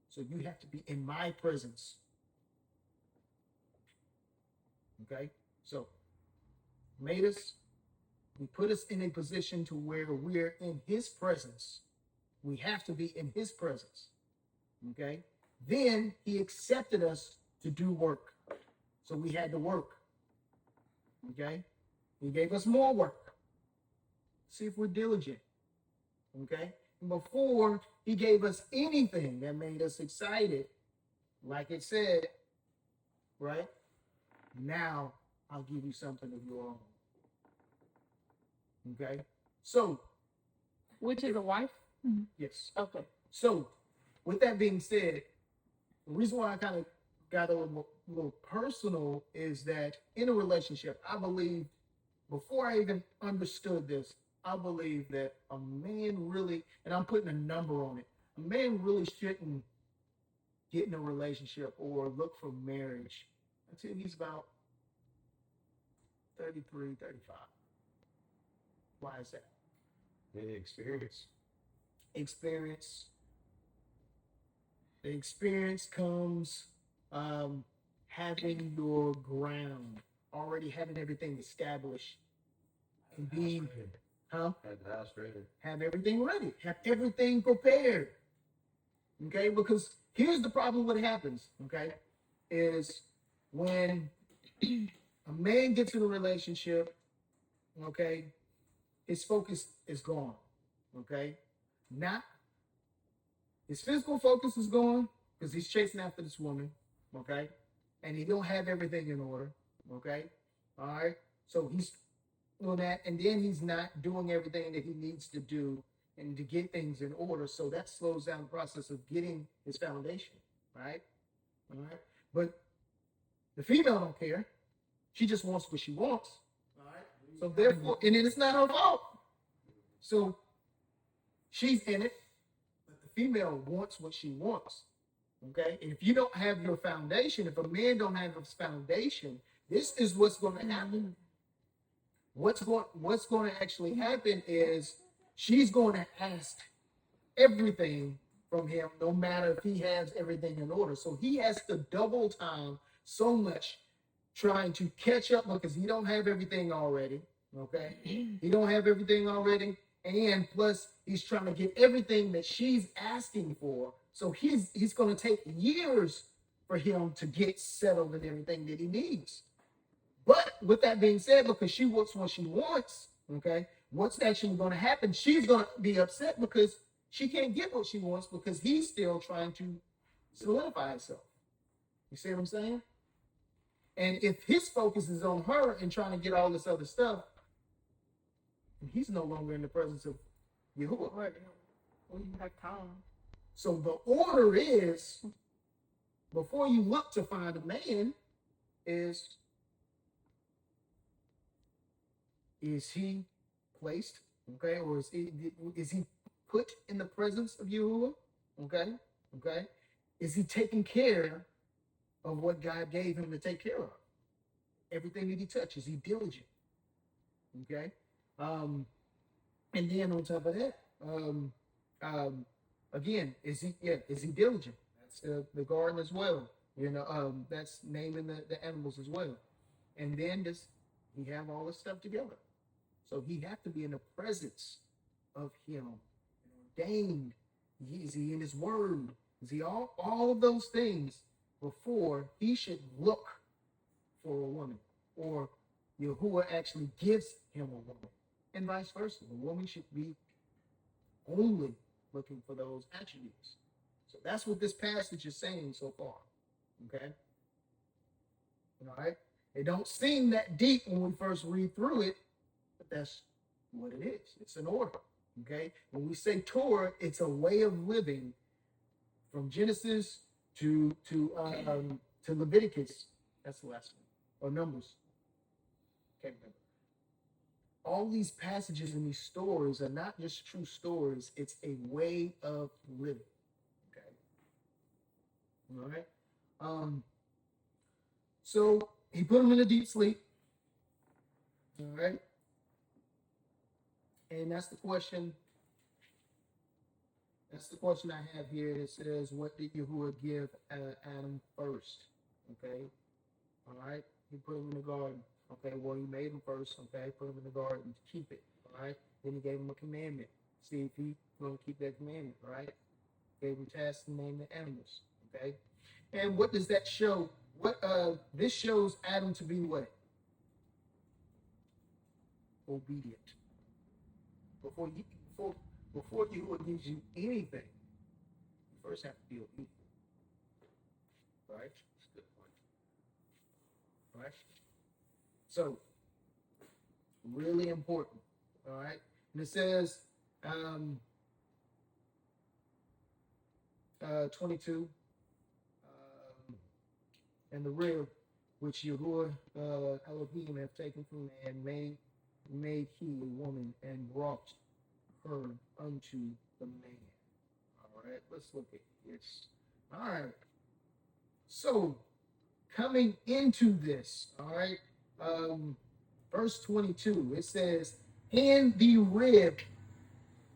So you have to be in my presence, okay? So made us, he put us in a position to where we're in his presence. We have to be in his presence, okay? Then he accepted us to do work. So we had to work, okay? He gave us more work. See if we're diligent, okay? And before he gave us anything that made us excited, like it said, right? Now I'll give you something of your own. Okay? So, Which is a wife? yes. Okay. So, with that being said, the reason why I kind of got a little personal is that in a relationship, I believe, before I even understood this, I believe that a man really, and I'm putting a number on it, a man really shouldn't get in a relationship or look for marriage until he's about 33, 35. Why is that? The experience. Experience. The experience comes having your ground, already having everything established, and being, Have the house ready. have everything ready, have everything prepared. Okay, because here's the problem: what happens, okay, is when a man gets in a relationship, okay, his focus is gone. Okay, not his physical focus is gone because he's chasing after this woman. Okay, and he don't have everything in order. Okay, all right. So he's doing that, and then he's not doing everything that he needs to do and to get things in order. So that slows down the process of getting his foundation. Right. All right. But the female don't care. She just wants what she wants. All right. So therefore, and it's not her fault. So she's in it, but the female wants what she wants. Okay. And if you don't have your foundation, if a man don't have his foundation, this is what's going to happen. What's going to actually happen is she's going to ask everything from him, no matter if he has everything in order. So he has to double time so much trying to catch up because he don't have everything already. Okay, he don't have everything already, and plus he's trying to get everything that she's asking for. So he's going to take years for him to get settled in everything that he needs. But with that being said, because she wants what she wants, okay, what's actually going to happen? She's going to be upset because she can't get what she wants because he's still trying to solidify himself. You see what I'm saying? And if his focus is on her and trying to get all this other stuff, he's no longer in the presence of Yahuwah. Right. when you have time. So the order is, before you look to find a man, is he placed, okay, or is he put in the presence of Yahuwah, okay, okay? Is he taking care of what God gave him to take care of? Everything that he touches, he diligent, okay? And then on top of that, again, is he diligent? That's the garden as well. That's naming the animals as well. And then does he have all this stuff together? So he have to be in the presence of him, ordained. Is he in his word? Is he all of those things before he should look for a woman, or Yahuwah actually gives him a woman, and vice versa. The woman should be only looking for those attributes. So that's what this passage is saying so far. Okay. All right. It don't seem that deep when we first read through it, but that's what it is. It's an order. Okay. When we say Torah, it's a way of living from Genesis to Leviticus. That's the last one. Or Numbers. Can't remember. All these passages and these stories are not just true stories, it's a way of living. Okay. All right. So he put him in a deep sleep. All right. And that's the question. That's the question I have here. It says, what did Yahuwah give Adam first? Okay. All right. He put him in the garden. Okay. Well, he made him first. Okay. Put him in the garden to keep it. All right. Then he gave him a commandment. See if he's going to keep that commandment. Right. Gave him tasks to name the animals. Okay. And what does that show? This shows Adam to be what? Obedient. Before Yahuwah gives you anything, you first have to be obedient. Right? That's a good point. Right? So, really important. All right? And it says, 22, and the rib which Yahuwah Elohim have taken from man, made he a woman and brought her unto the man. All right, let's look at this. All right. So, coming into this, all right, verse 22, it says, and the rib,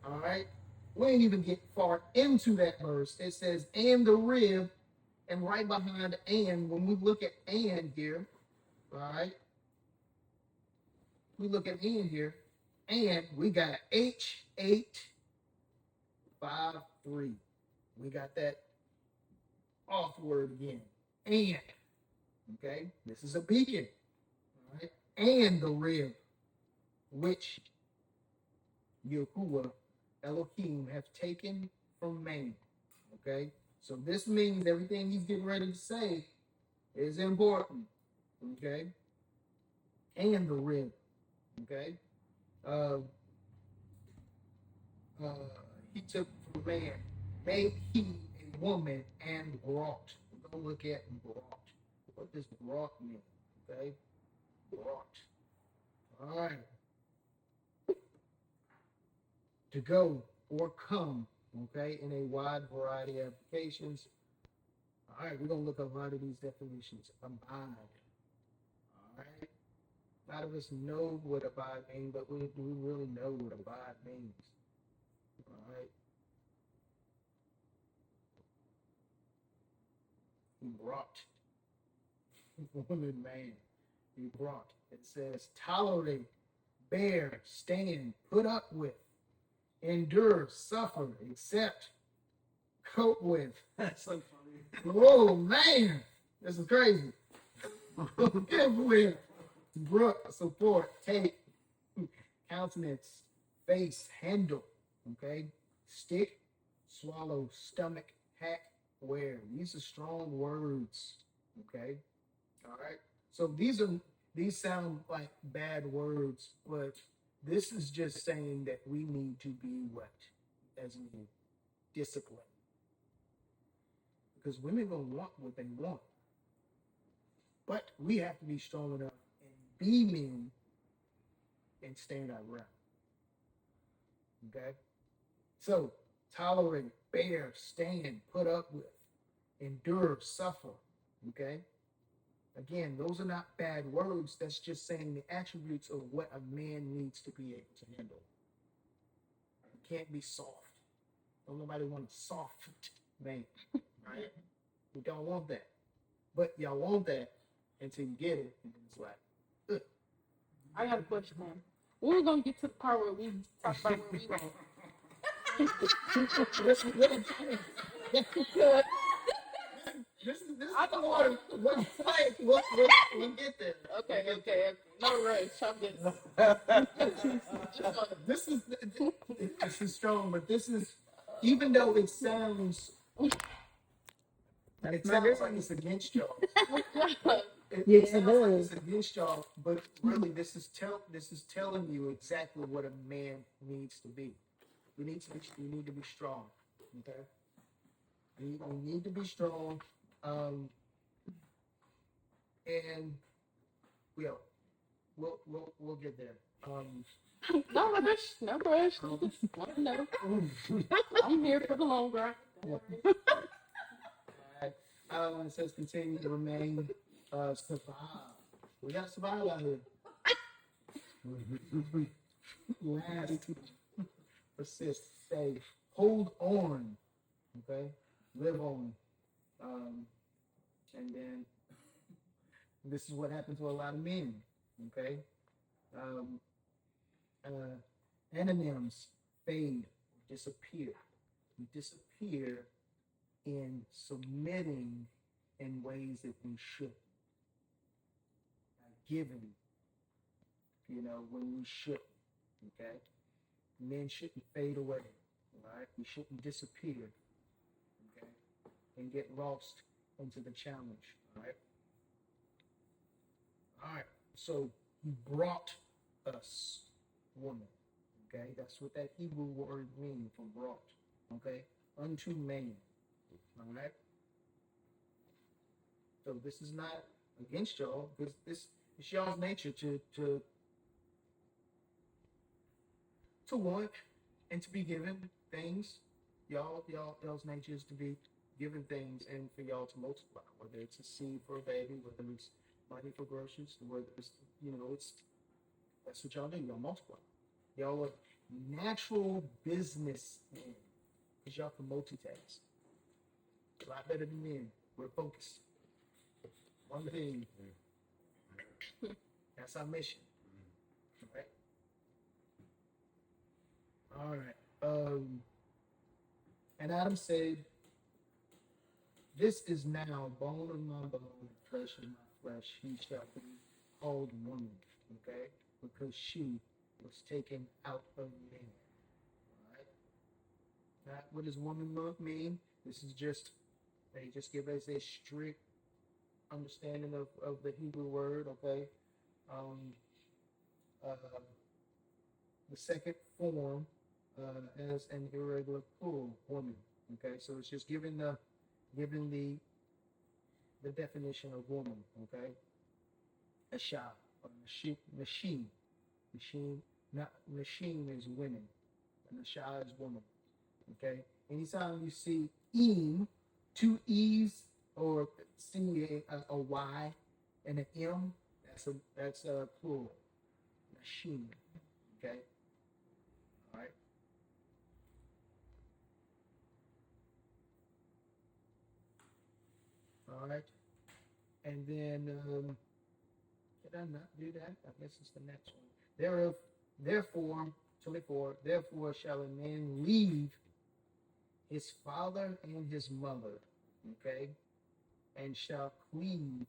all right, we ain't even get far into that verse. It says, and the rib, and right behind and, when we look at and here, all right, we look at and here, and we got H853. We got that off word again. And, okay, this is a beacon, all right, and the rib, which Yahuwah Elohim have taken from man. Okay, so this means everything he's getting ready to say is important. Okay, and the rib. Okay, he took from man, made he a woman and brought. Go look at brought. What does brought mean? Okay, brought. All right. To go or come, okay, in a wide variety of applications. All right, we're going to look at a lot of these definitions. Abide. All right. A lot of us know what abide means, but do we really know what abide means? All right. He brought woman, man. He brought. It says tolerate, bear, stand, put up with, endure, suffer, accept, cope with. That's so funny. Whoa, man, this is crazy. Give with, brook, support, take, countenance, face, handle, okay, stick, swallow, stomach, hack, wear. These are strong words, okay. All right. So these sound like bad words, but this is just saying that we need to be what as men. discipline. Because women gonna want what they want. But we have to be strong enough and be men and stand our ground. Okay? So tolerate, bear, stand, put up with, endure, suffer. Okay? Again, those are not bad words. That's just saying the attributes of what a man needs to be able to handle. You can't be soft. Don't nobody want a soft man. Right? We don't want that. But y'all want that until you get it, and it's like, ugh. I got a question. We're gonna get to the part where we talk about where we going. this is I the don't order. want. We'll get there. Okay. No rush. I'm This is strong, but this is, even though it sounds like it's against y'all. It sounds like it's against y'all, but really this is telling you exactly what a man needs to be. You need to be strong. Okay? We need to be strong. And we'll get there. no rush. No rush. I just want to know. I'm here for the long run. It says continue to remain, survive. We gotta survive out here. Last, persist, stay, hold on. Okay, live on. And then this is what happened to a lot of men. Okay, antonyms fade, disappear. We disappear in submitting in ways that we should. Giving, when we should. Okay, men shouldn't fade away. All right, we shouldn't disappear. Okay, and get lost into the challenge. All right. All right. So he brought us woman. Okay, that's what that Hebrew word means for brought. Okay, unto man. All right. So this is not against y'all, because it's y'all's nature to want and to be given things. Y'all's nature is to be given things and for y'all to multiply. Whether it's a seed for a baby, whether it's money for groceries, whether it's that's what y'all do. Y'all multiply. Y'all are natural business men, because y'all can multitask. A lot better than men. We're focused. One thing. That's our mission. All right. And Adam said, "This is now bone of my bone, flesh of my flesh. He shall be called woman." Okay, because she was taken out of man. All right. Now, what does woman mean? This is just they just give us a strict understanding of the Hebrew word. Okay. Uh, the second form as an irregular plural, woman. Okay, so it's just giving the definition of woman. Okay, a shah or machine, not machine is women, and a shah is woman. Okay, anytime you see two e's, or see a y and an m, that's a plural, machine. Okay. All right. All right. And then, did I not do that? I guess it's the next one. Therefore, 24, therefore shall a man leave his father and his mother, okay, and shall cleave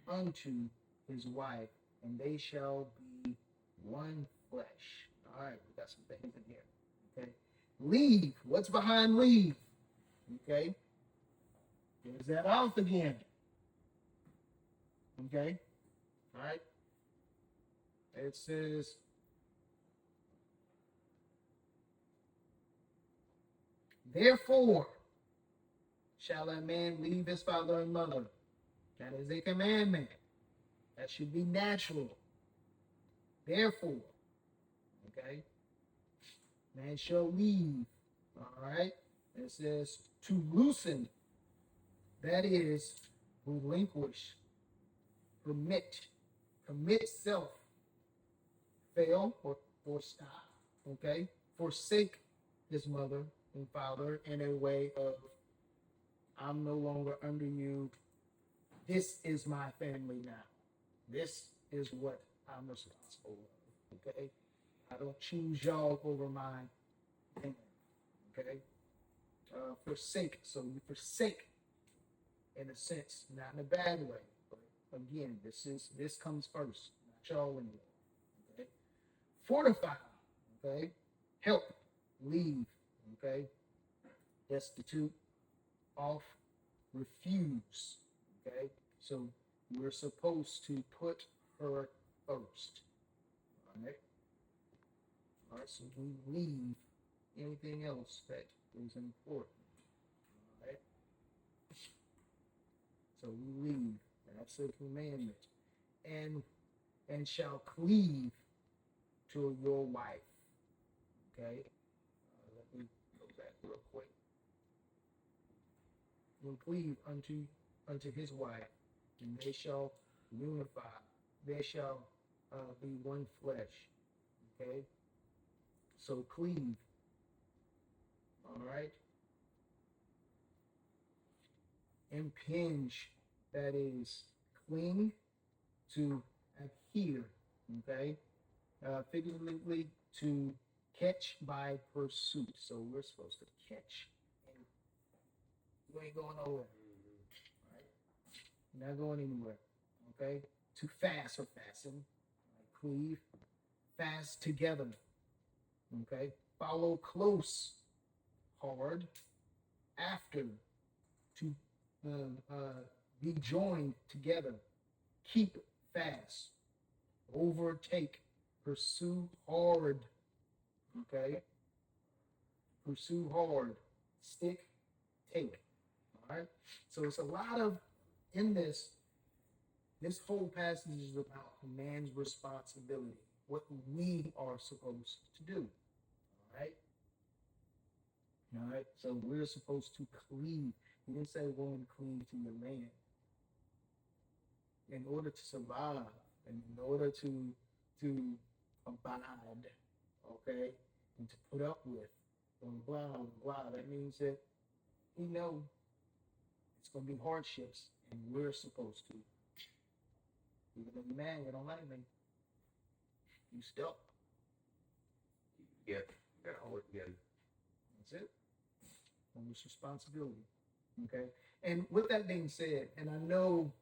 unto his wife, and they shall be one flesh. All right, we got some things in here. Okay. Leave. What's behind leave? Okay. There's that off again. Okay. All right. It says, Therefore, shall a man leave his father and mother? That is a commandment. That should be natural. Therefore, okay, man shall leave. All right. It says to loosen. That is relinquish, permit self, fail or stop. Okay. Forsake his mother and father in a way of I'm no longer under you. This is my family now. This is what I'm responsible for. Okay? I don't choose y'all over my family. Okay? Forsake. So you forsake in a sense, not in a bad way. But again, this comes first, not y'all anyway. Okay? Fortify. Okay? Help. Leave. Okay? Destitute. Off. Refuse. Okay? So we're supposed to put her first. All right? All right, so we leave anything else that is important. All right? So we leave. That's a commandment. And shall cleave to your wife. Okay? Let me go back real quick. Will cleave unto his wife, and they shall unify. They shall be one flesh. Okay? So cleave. All right? Impinge, that is cling, to adhere. Okay? Figuratively, to catch by pursuit. So we're supposed to catch. And you ain't going nowhere. Right? You're not going anywhere. Okay? To fast or fasten. Cleave. Fast together. Okay? Follow close. Hard. After. To be joined together. Keep fast. Overtake. Pursue hard. Okay? Pursue hard. Stick. Take. All right? So it's a lot of, in this whole passage is about man's responsibility. What we are supposed to do. All right? All right? So we're supposed to cleave. He didn't say woman cleave to your man. In order to survive, and in order to abide, okay, and to put up with, and blah, blah, that means that we know it's going to be hardships, and we're supposed to. Even if you're mad, you don't like me, you stuck. Yeah, you gotta hold it together. That's it. And it's responsibility. Okay? And with that being said, and I know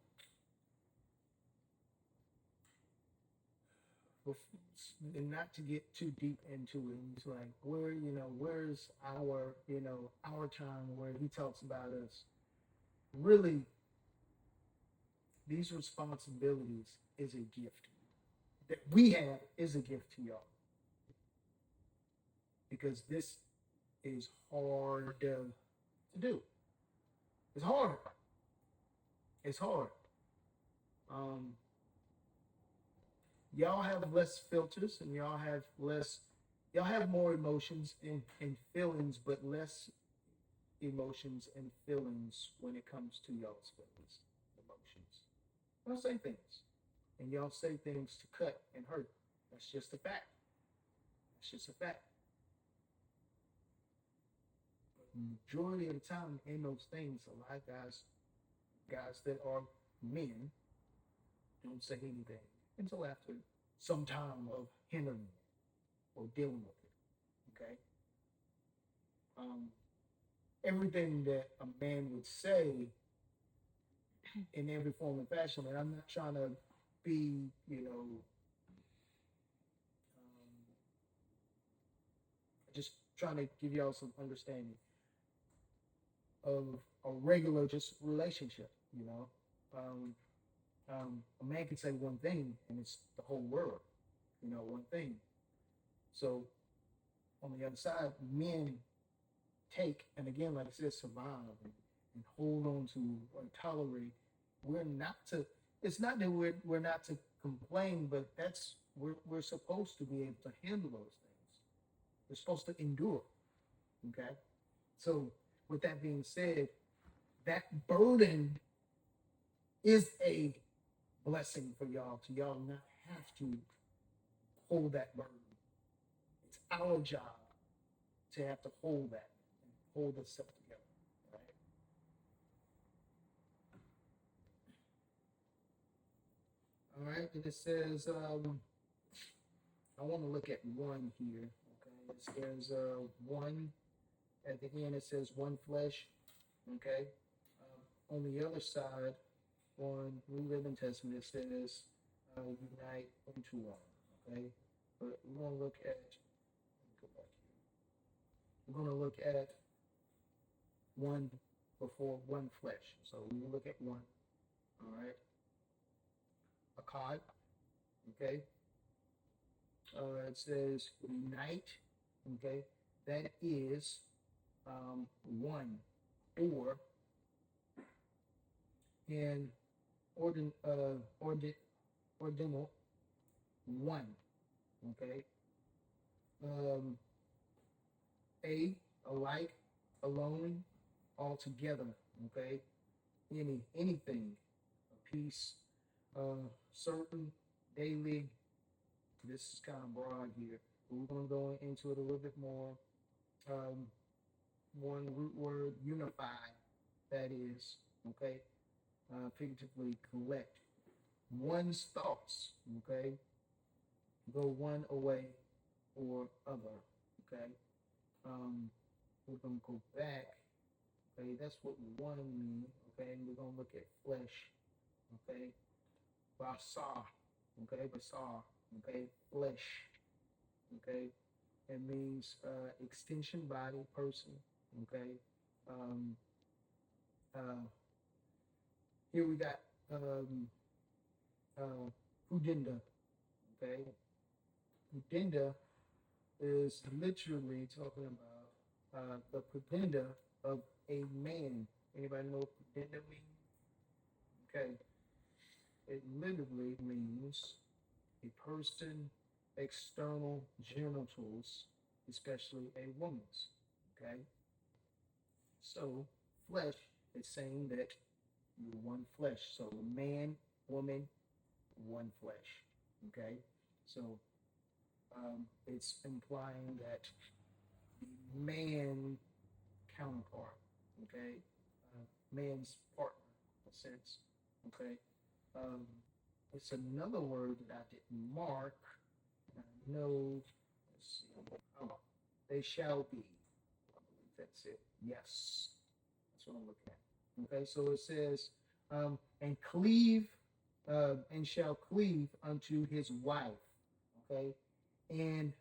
and not to get too deep into it, it's like where's our time where he talks about us. Really, these responsibilities is a gift that we have is a gift to y'all. Because this is hard to do. It's hard. It's hard. Y'all have less filters and y'all have more emotions and feelings, but less emotions and feelings when it comes to y'all's feelings, emotions. Y'all say things. And y'all say things to cut and hurt. That's just a fact. That's just a fact. Majority of the time in those things, a lot of guys that are men don't say anything until after some time of hindering or dealing with it. Okay? Everything that a man would say in every form and fashion, and I'm not trying to be, just trying to give y'all some understanding of a regular just relationship, a man can say one thing and it's the whole world, one thing. So on the other side, men take, and again, like I said, survive and hold on to or tolerate. We're not to. It's not that we're not to complain, but we're supposed to be able to handle those things. We're supposed to endure. Okay. So with that being said, that burden is a blessing for y'all to y'all not have to hold that burden. It's our job to have to hold that and hold this stuff together. Right? All right, and it says, I want to look at one here. Okay, it says one at the end. It says one flesh. Okay, on the other side, on New Living Testament, it says unite into one. Okay, but we're gonna look at. Let me go back here. We're gonna look at one before one flesh. So we will look at one. All right, Akkad. Okay. It says unite. Okay, that is one, or in ordinal one. Okay, um, alike, alone, all together. Okay, anything, a piece, certain, daily. This is kind of broad here. We're going to go into it a little bit more. One root word, unify, that is, okay, figuratively collect. One's thoughts, okay, go one away or other, okay. We're going to go back, okay, that's what one means, okay, and we're going to look at flesh, okay, basar, okay, basar, okay, flesh, okay, it means extension, body, person, okay. Um, Here we got pudenda, okay. Pudenda is literally talking about the pudenda of a man. Anybody know what pudenda means? Okay, it literally means a person, external genitals, especially a woman's. Okay, so flesh is saying that you're one flesh. So man, woman, one flesh. Okay, so it's implying that the man counterpart. Okay, man's partner, in a sense. Okay, um, it's another word that I didn't mark. I know. Let's see. Oh, they shall be. I believe that's it. Yes, that's what I'm looking at. Okay, so it says, and cleave, and shall cleave unto his wife. Okay, and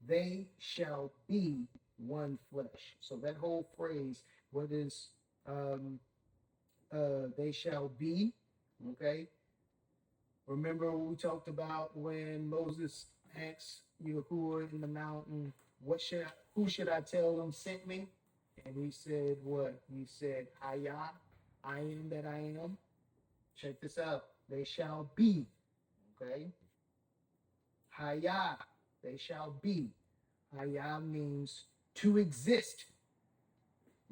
they shall be one flesh. So that whole phrase, what is they shall be, okay? Remember what we talked about when Moses asked Yahuwah in the mountain, who should I tell them sent me? And he said what? He said, YAHUAH, I am that I am. Check this out. They shall be, okay? YAHUAH, they shall be. YAHUAH means to exist.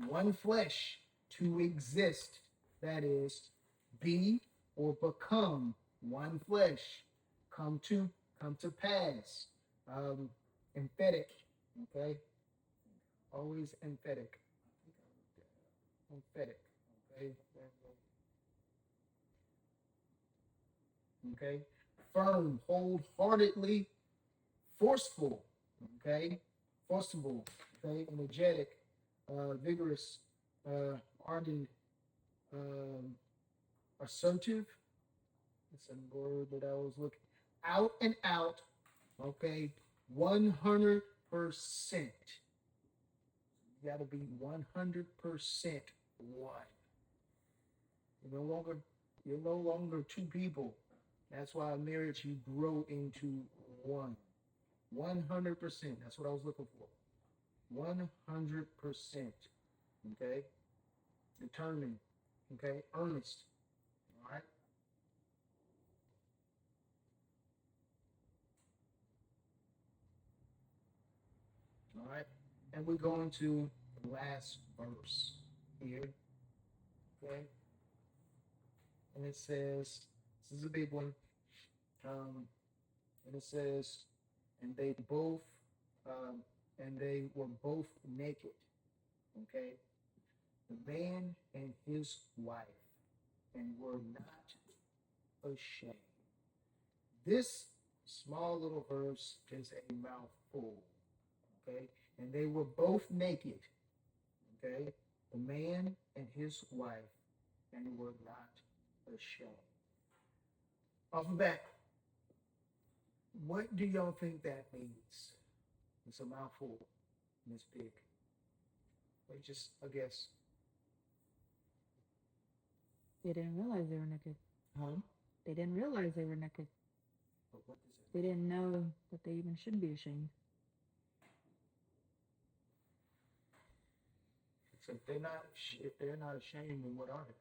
One flesh, to exist. That is, be or become one flesh. Come to pass. Emphatic. Okay? Always emphatic. Emphatic. Okay? Okay? Firm, wholeheartedly, forceful. Okay? Forcible. Okay? Energetic. Vigorous. Ardent. Assertive. That's a word that I was looking. Out and out. Okay? 100%. You got to be 100% one. You're no longer two people. That's why in marriage you grow into one. 100%. That's what I was looking for. 100%. Okay? Determined. Okay? Earnest. All right? All right? And we're going to the last verse here. Okay? And it says, this is a big one. And it says, and they both, um, and they were both naked. Okay? The man and his wife, and were not ashamed. This small little verse is a mouthful. Okay? And they were both naked. Okay? The man and his wife, and were not ashamed. Off the bat, what do y'all think that means? It's a mouthful and it's big. Like just a guess. They didn't realize they were naked. Huh? They didn't realize they were naked. But what does it They didn't know that they even should be ashamed. So if they're not ashamed, then what are they?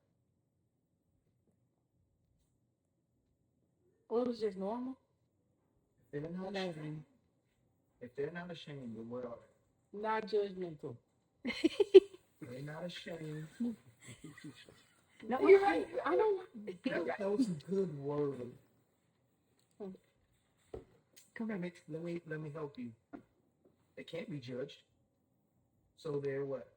Well, it was just normal. If they're not ashamed, then what are they? Not judgmental. They're not ashamed. No, you're right. I don't. That was a good word. Come on. Let me help you. They can't be judged. So they're what?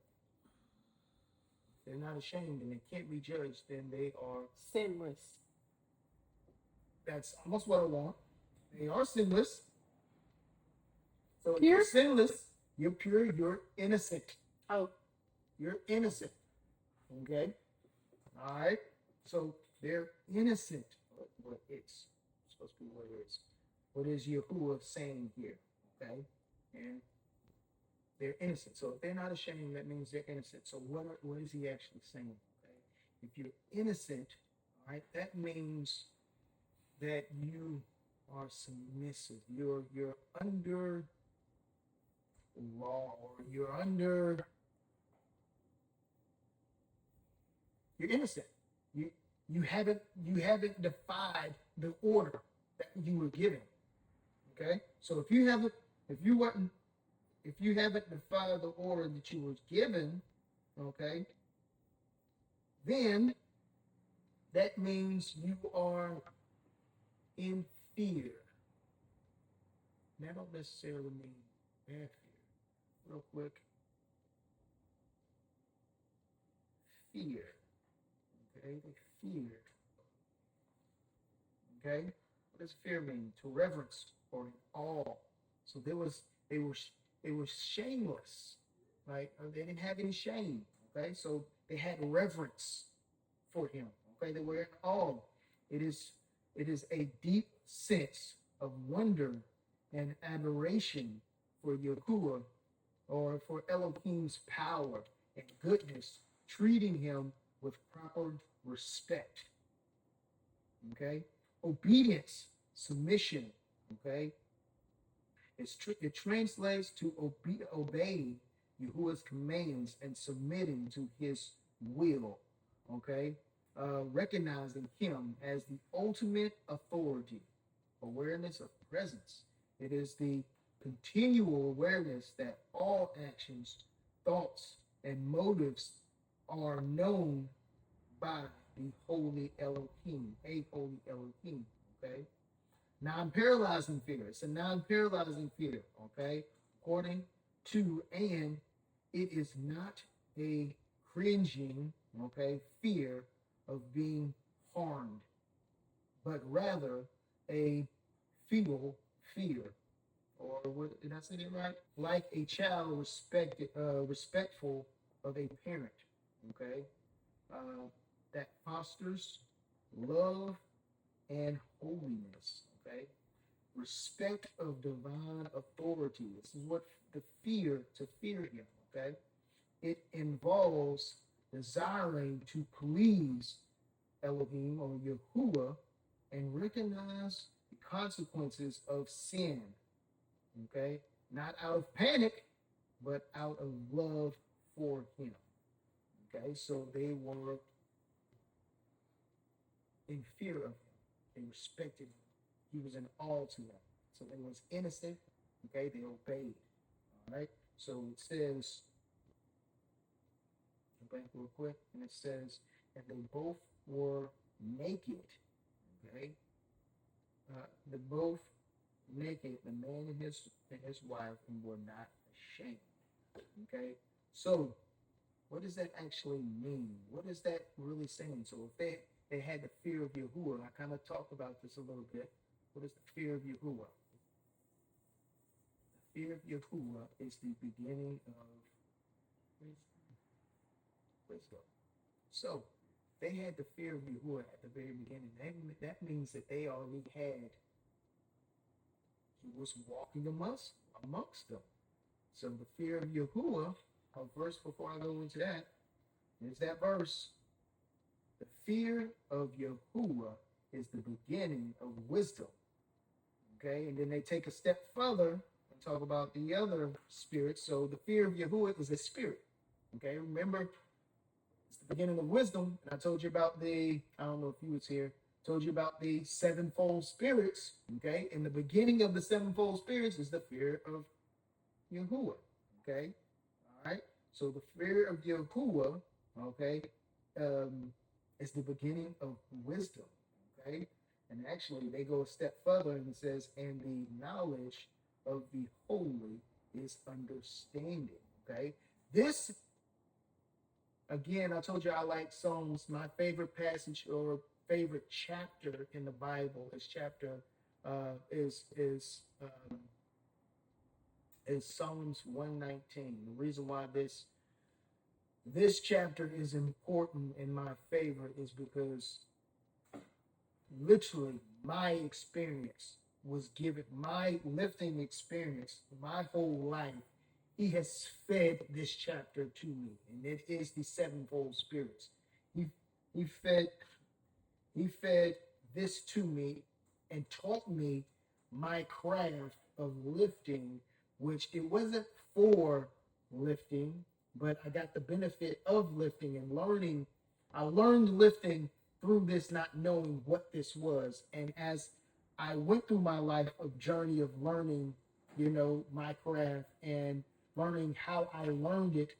They're not ashamed and they can't be judged, then they are, Sinless. that's almost what I want. They are sinless. So if Pure? you're sinless, you're pure, you're innocent. Oh, You're innocent. Okay? All right? So they're innocent. What it's supposed to be what it is. What is Yahuwah saying here? Okay? And they're innocent. So if they're not ashamed, that means they're innocent. So what is he actually saying? Okay? If you're innocent, all right, that means that you are submissive. You're under law, or you're innocent. You haven't defied the order that you were given. Okay? So if you haven't defied the order that you were given, okay, then that means you are in fear. That don't necessarily mean bad fear. Real quick. Fear. Okay, they feared. Okay? What does fear mean? To reverence or in awe. So they were shameless, right? They didn't have any shame. Okay, so they had reverence for him. Okay, they were in awe. It is a deep sense of wonder and adoration for Yahuwah, or for Elohim's power and goodness, treating him with proper respect. Okay, obedience, submission. Okay, it translates to obey Yahuwah's commands and submitting to his will. Okay, recognizing him as the ultimate authority, awareness of presence. It is the continual awareness that all actions, thoughts, and motives are known by the holy Elohim, a holy Elohim. Okay, non-paralyzing fear. It's a non-paralyzing fear. Okay, according to, and it is not a cringing, okay, fear of being harmed, but rather a feeble fear. Or what, did I say that right? Like a child respectful of a parent. Okay, that fosters love and holiness. Okay, respect of divine authority. This is what the fear, to fear him. Okay, it involves desiring to please Elohim or Yahuwah and recognize the consequences of sin. Okay, not out of panic, but out of love for him. Okay, so they were in fear of him. They respected him. He was in awe to them. So they was innocent. Okay, they obeyed. All right. So it says, go back real quick, and it says, and they both were naked. Okay, they both naked, the man and his wife, and were not ashamed. Okay, so what does that actually mean? What is that really saying? So if they had the fear of Yahuwah, I kind of talked about this a little bit. What is the fear of Yahuwah? The fear of Yahuwah is the beginning of wisdom. So they had the fear of Yahuwah at the very beginning. That means that they already had, he was walking amongst them. So the fear of Yahuwah, a verse before I go into that, is that verse. The fear of Yahuwah is the beginning of wisdom. Okay, and then they take a step further and talk about the other spirits. So the fear of Yahuwah is a spirit. Okay, remember, it's the beginning of wisdom. And I told you about I don't know if you was here, told you about the sevenfold spirits. Okay, and the beginning of the sevenfold spirits is the fear of Yahuwah. Okay, all right. So the fear of Yahuwah, okay, is the beginning of wisdom. Okay, and actually they go a step further and it says, and the knowledge of the holy is understanding. Okay, this again, I told you I like Psalms. My favorite passage or favorite chapter in the Bible is Psalms 119. The reason why this chapter is important in my favor is because literally my experience was given, my lifting experience, my whole life, he has fed this chapter to me, and it is the sevenfold spirits. He fed this to me and taught me my craft of lifting, which it wasn't for lifting, but I got the benefit of lifting and learning. I learned lifting through this, not knowing what this was. And as I went through my life of journey of learning, my craft and learning how I learned it,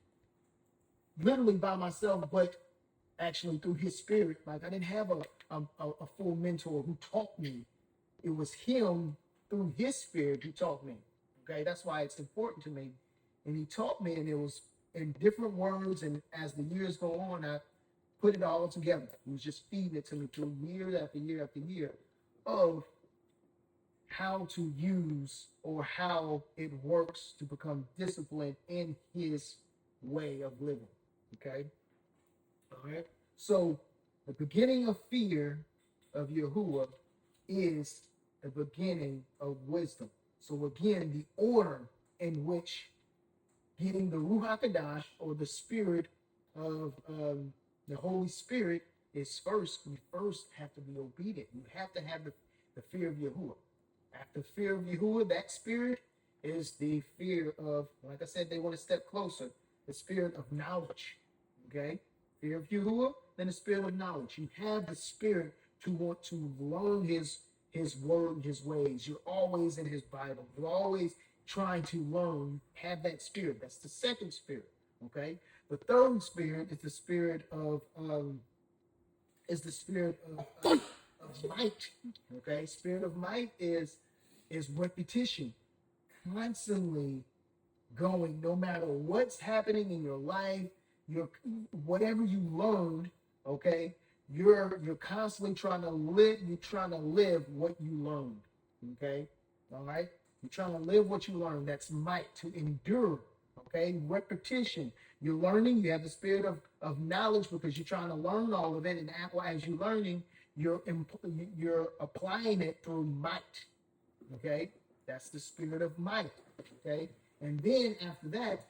literally by myself, but actually through his spirit. Like I didn't have a full mentor who taught me. It was him through his spirit who taught me. Okay, that's why it's important to me. And he taught me, and it was in different words. And as the years go on, I put it all together. He was just feeding it to me through year after year after year of how to use or how it works to become disciplined in his way of living. Okay, all right. So the beginning of fear of Yahuwah is the beginning of wisdom. So again, the order in which getting the Ruach HaKodesh, or the spirit of the Holy Spirit, is first. We first have to be obedient. You have to have the fear of Yahuwah. After fear of Yahuwah, that spirit is the fear of, like I said, they want to step closer, the spirit of knowledge. Okay? Fear of Yahuwah, then the spirit of knowledge. You have the spirit to want to learn his word, his ways. You're always in his Bible. You're always trying to learn, have that spirit. That's the second spirit. Okay? The third spirit is the spirit of might. Okay? Spirit of might is repetition. Constantly going, no matter what's happening in your life, whatever you learned, okay, you're constantly trying to live what you learned. Okay, all right, you're trying to live what you learned. That's might, to endure. Okay, repetition. You're learning. You have the spirit of knowledge because you're trying to learn all of it, and as you're learning, you're applying it through might. Okay, that's the spirit of might. Okay, and then after that,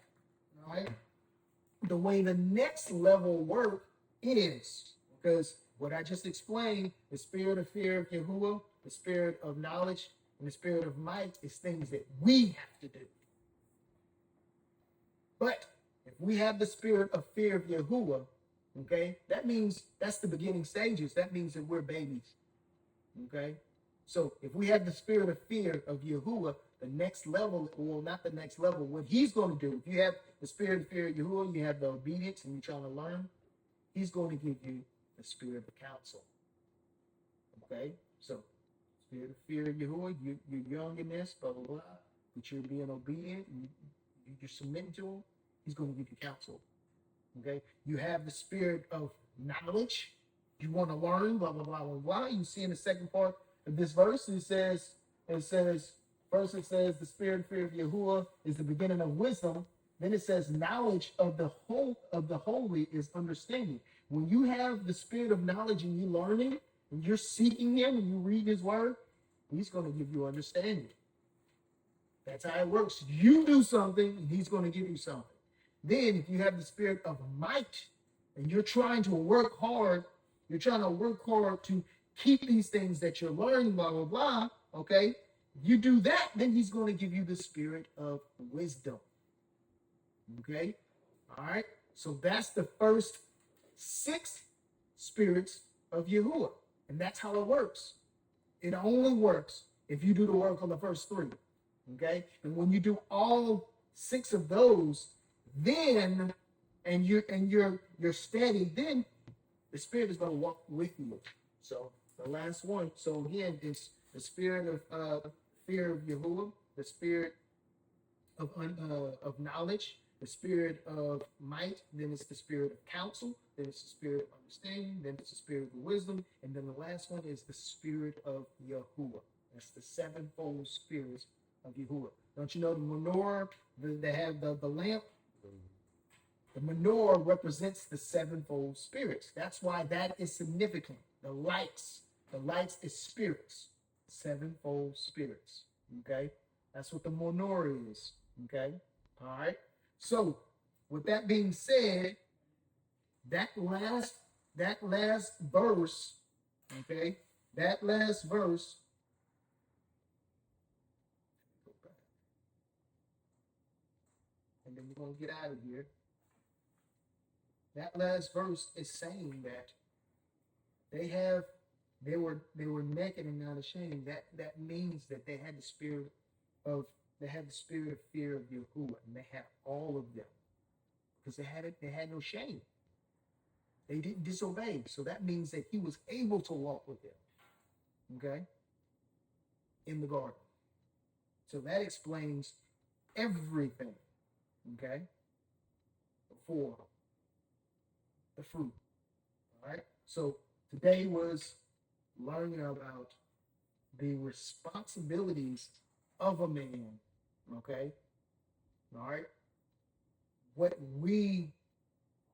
all right, the way the next level work is, because what I just explained, the spirit of fear of Yahuwah, the spirit of knowledge, and the spirit of might is things that we have to do. But if we have the spirit of fear of Yahuwah, okay, that means that's the beginning stages. That means that we're babies. Okay? So if we have the spirit of fear of Yahuwah, the next level, well, not the next level, what he's going to do, if you have the spirit of fear of Yahuwah, you have the obedience and you're trying to learn, he's going to give you the spirit of counsel. Okay? So, spirit of fear of Yahuwah, you're young in this, blah, blah, blah, but you're being obedient, you're submitting to him, he's going to give you counsel. Okay? You have the spirit of knowledge. You want to learn, blah, blah, blah, blah, blah. You see in the second part of this verse, it says, first it says, the spirit of fear of Yahuwah is the beginning of wisdom. Then it says, knowledge of the holy is understanding. When you have the spirit of knowledge and you learning, and you're seeking him, and you read his word, he's going to give you understanding. That's how it works. You do something, and he's going to give you something. Then, if you have the spirit of might, and you're trying to work hard to keep these things that you're learning, blah, blah, blah, okay? You do that, then he's going to give you the spirit of wisdom. Okay? All right? So that's the first 6 spirits of Yahuwah. And that's how it works. It only works if you do the work on the first 3. Okay? And when you do all 6 of those, then you're steady, then the spirit is going to walk with you. So the last one. So again, it's the spirit of fear of Yahuwah, the spirit of knowledge, the spirit of might, then it's the spirit of counsel, then it's the spirit of understanding, then it's the spirit of wisdom, and then the last one is the spirit of Yahuwah. That's the 7-fold spirits of Yahuwah. Don't you know the menorah, they have the lamp? The menorah represents the 7-fold spirits. That's why that is significant. The lights is spirits, 7-fold spirits. Okay? That's what the menorah is. Okay? All right? So, with that being said, that last verse, okay? That last verse, and then we're going to get out of here. That last verse is saying that they were naked and not ashamed. That means that they had the spirit of fear of Yahuwah, and they had all of them because they had no shame. They didn't disobey, so that means that he was able to walk with them. Okay, in the garden. So that explains everything. Okay, for the fruit. All right. So today was learning about the responsibilities of a man. Okay. All right. What we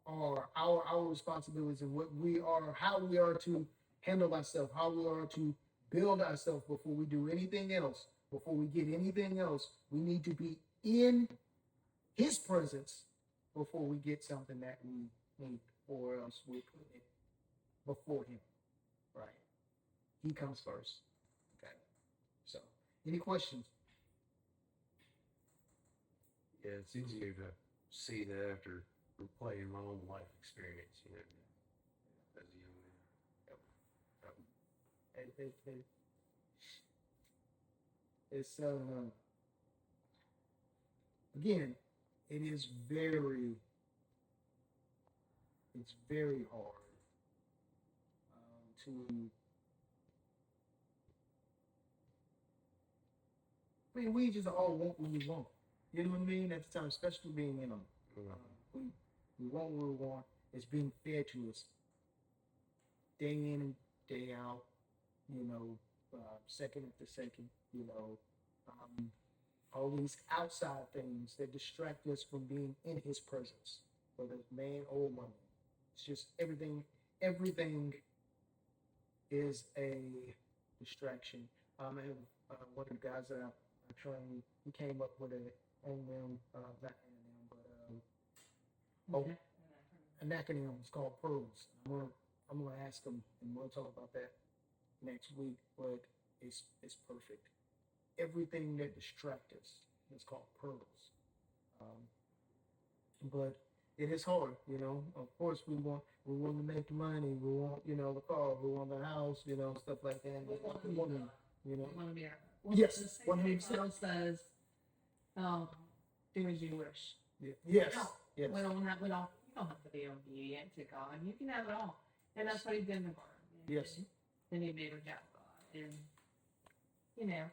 are, our responsibilities, and what we are, how we are to handle ourselves, how we are to build ourselves before we do anything else, before we get anything else. We need to be in his presence before we get something that we need, or else we put it before him. Right. He comes first. Okay. So, any questions? Yeah, it's easier to see that after replaying my own life experience, you know, as a young man. It's again, it is very hard to. I mean, we just all want what we want. You know what I mean? At the time, especially being in them, we want what we want. It's being fed to us day in and day out. You know, second after second. You know, all these outside things that distract us from being in His presence, whether it's man or woman. It's just everything. Everything is a distraction. I have one of the guys that I trained. He came up with an acronym. It's called PEARLS. I'm gonna ask him, and we'll talk about that next week. But it's perfect. Everything that distracts us is called PEARLS. but it is hard, you know. Of course, we want to make money. We want, you know, the car. We want the house, you know, stuff like that. We want, you know. We want to be our. Well, Yes, the same 100%. Bible says, do as you wish. Yes, No, yes. we don't have. You don't have to be obedient to God. You can have it all, and that's what He did in the garden. Yes. Then He made without God, and you know,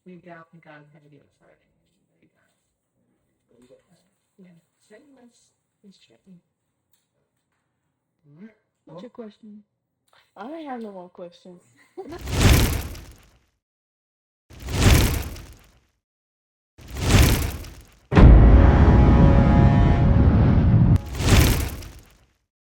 we got and God's going to give us everything. There you go. Yeah, Satan is tricky. All right. What's your question? I have no more questions.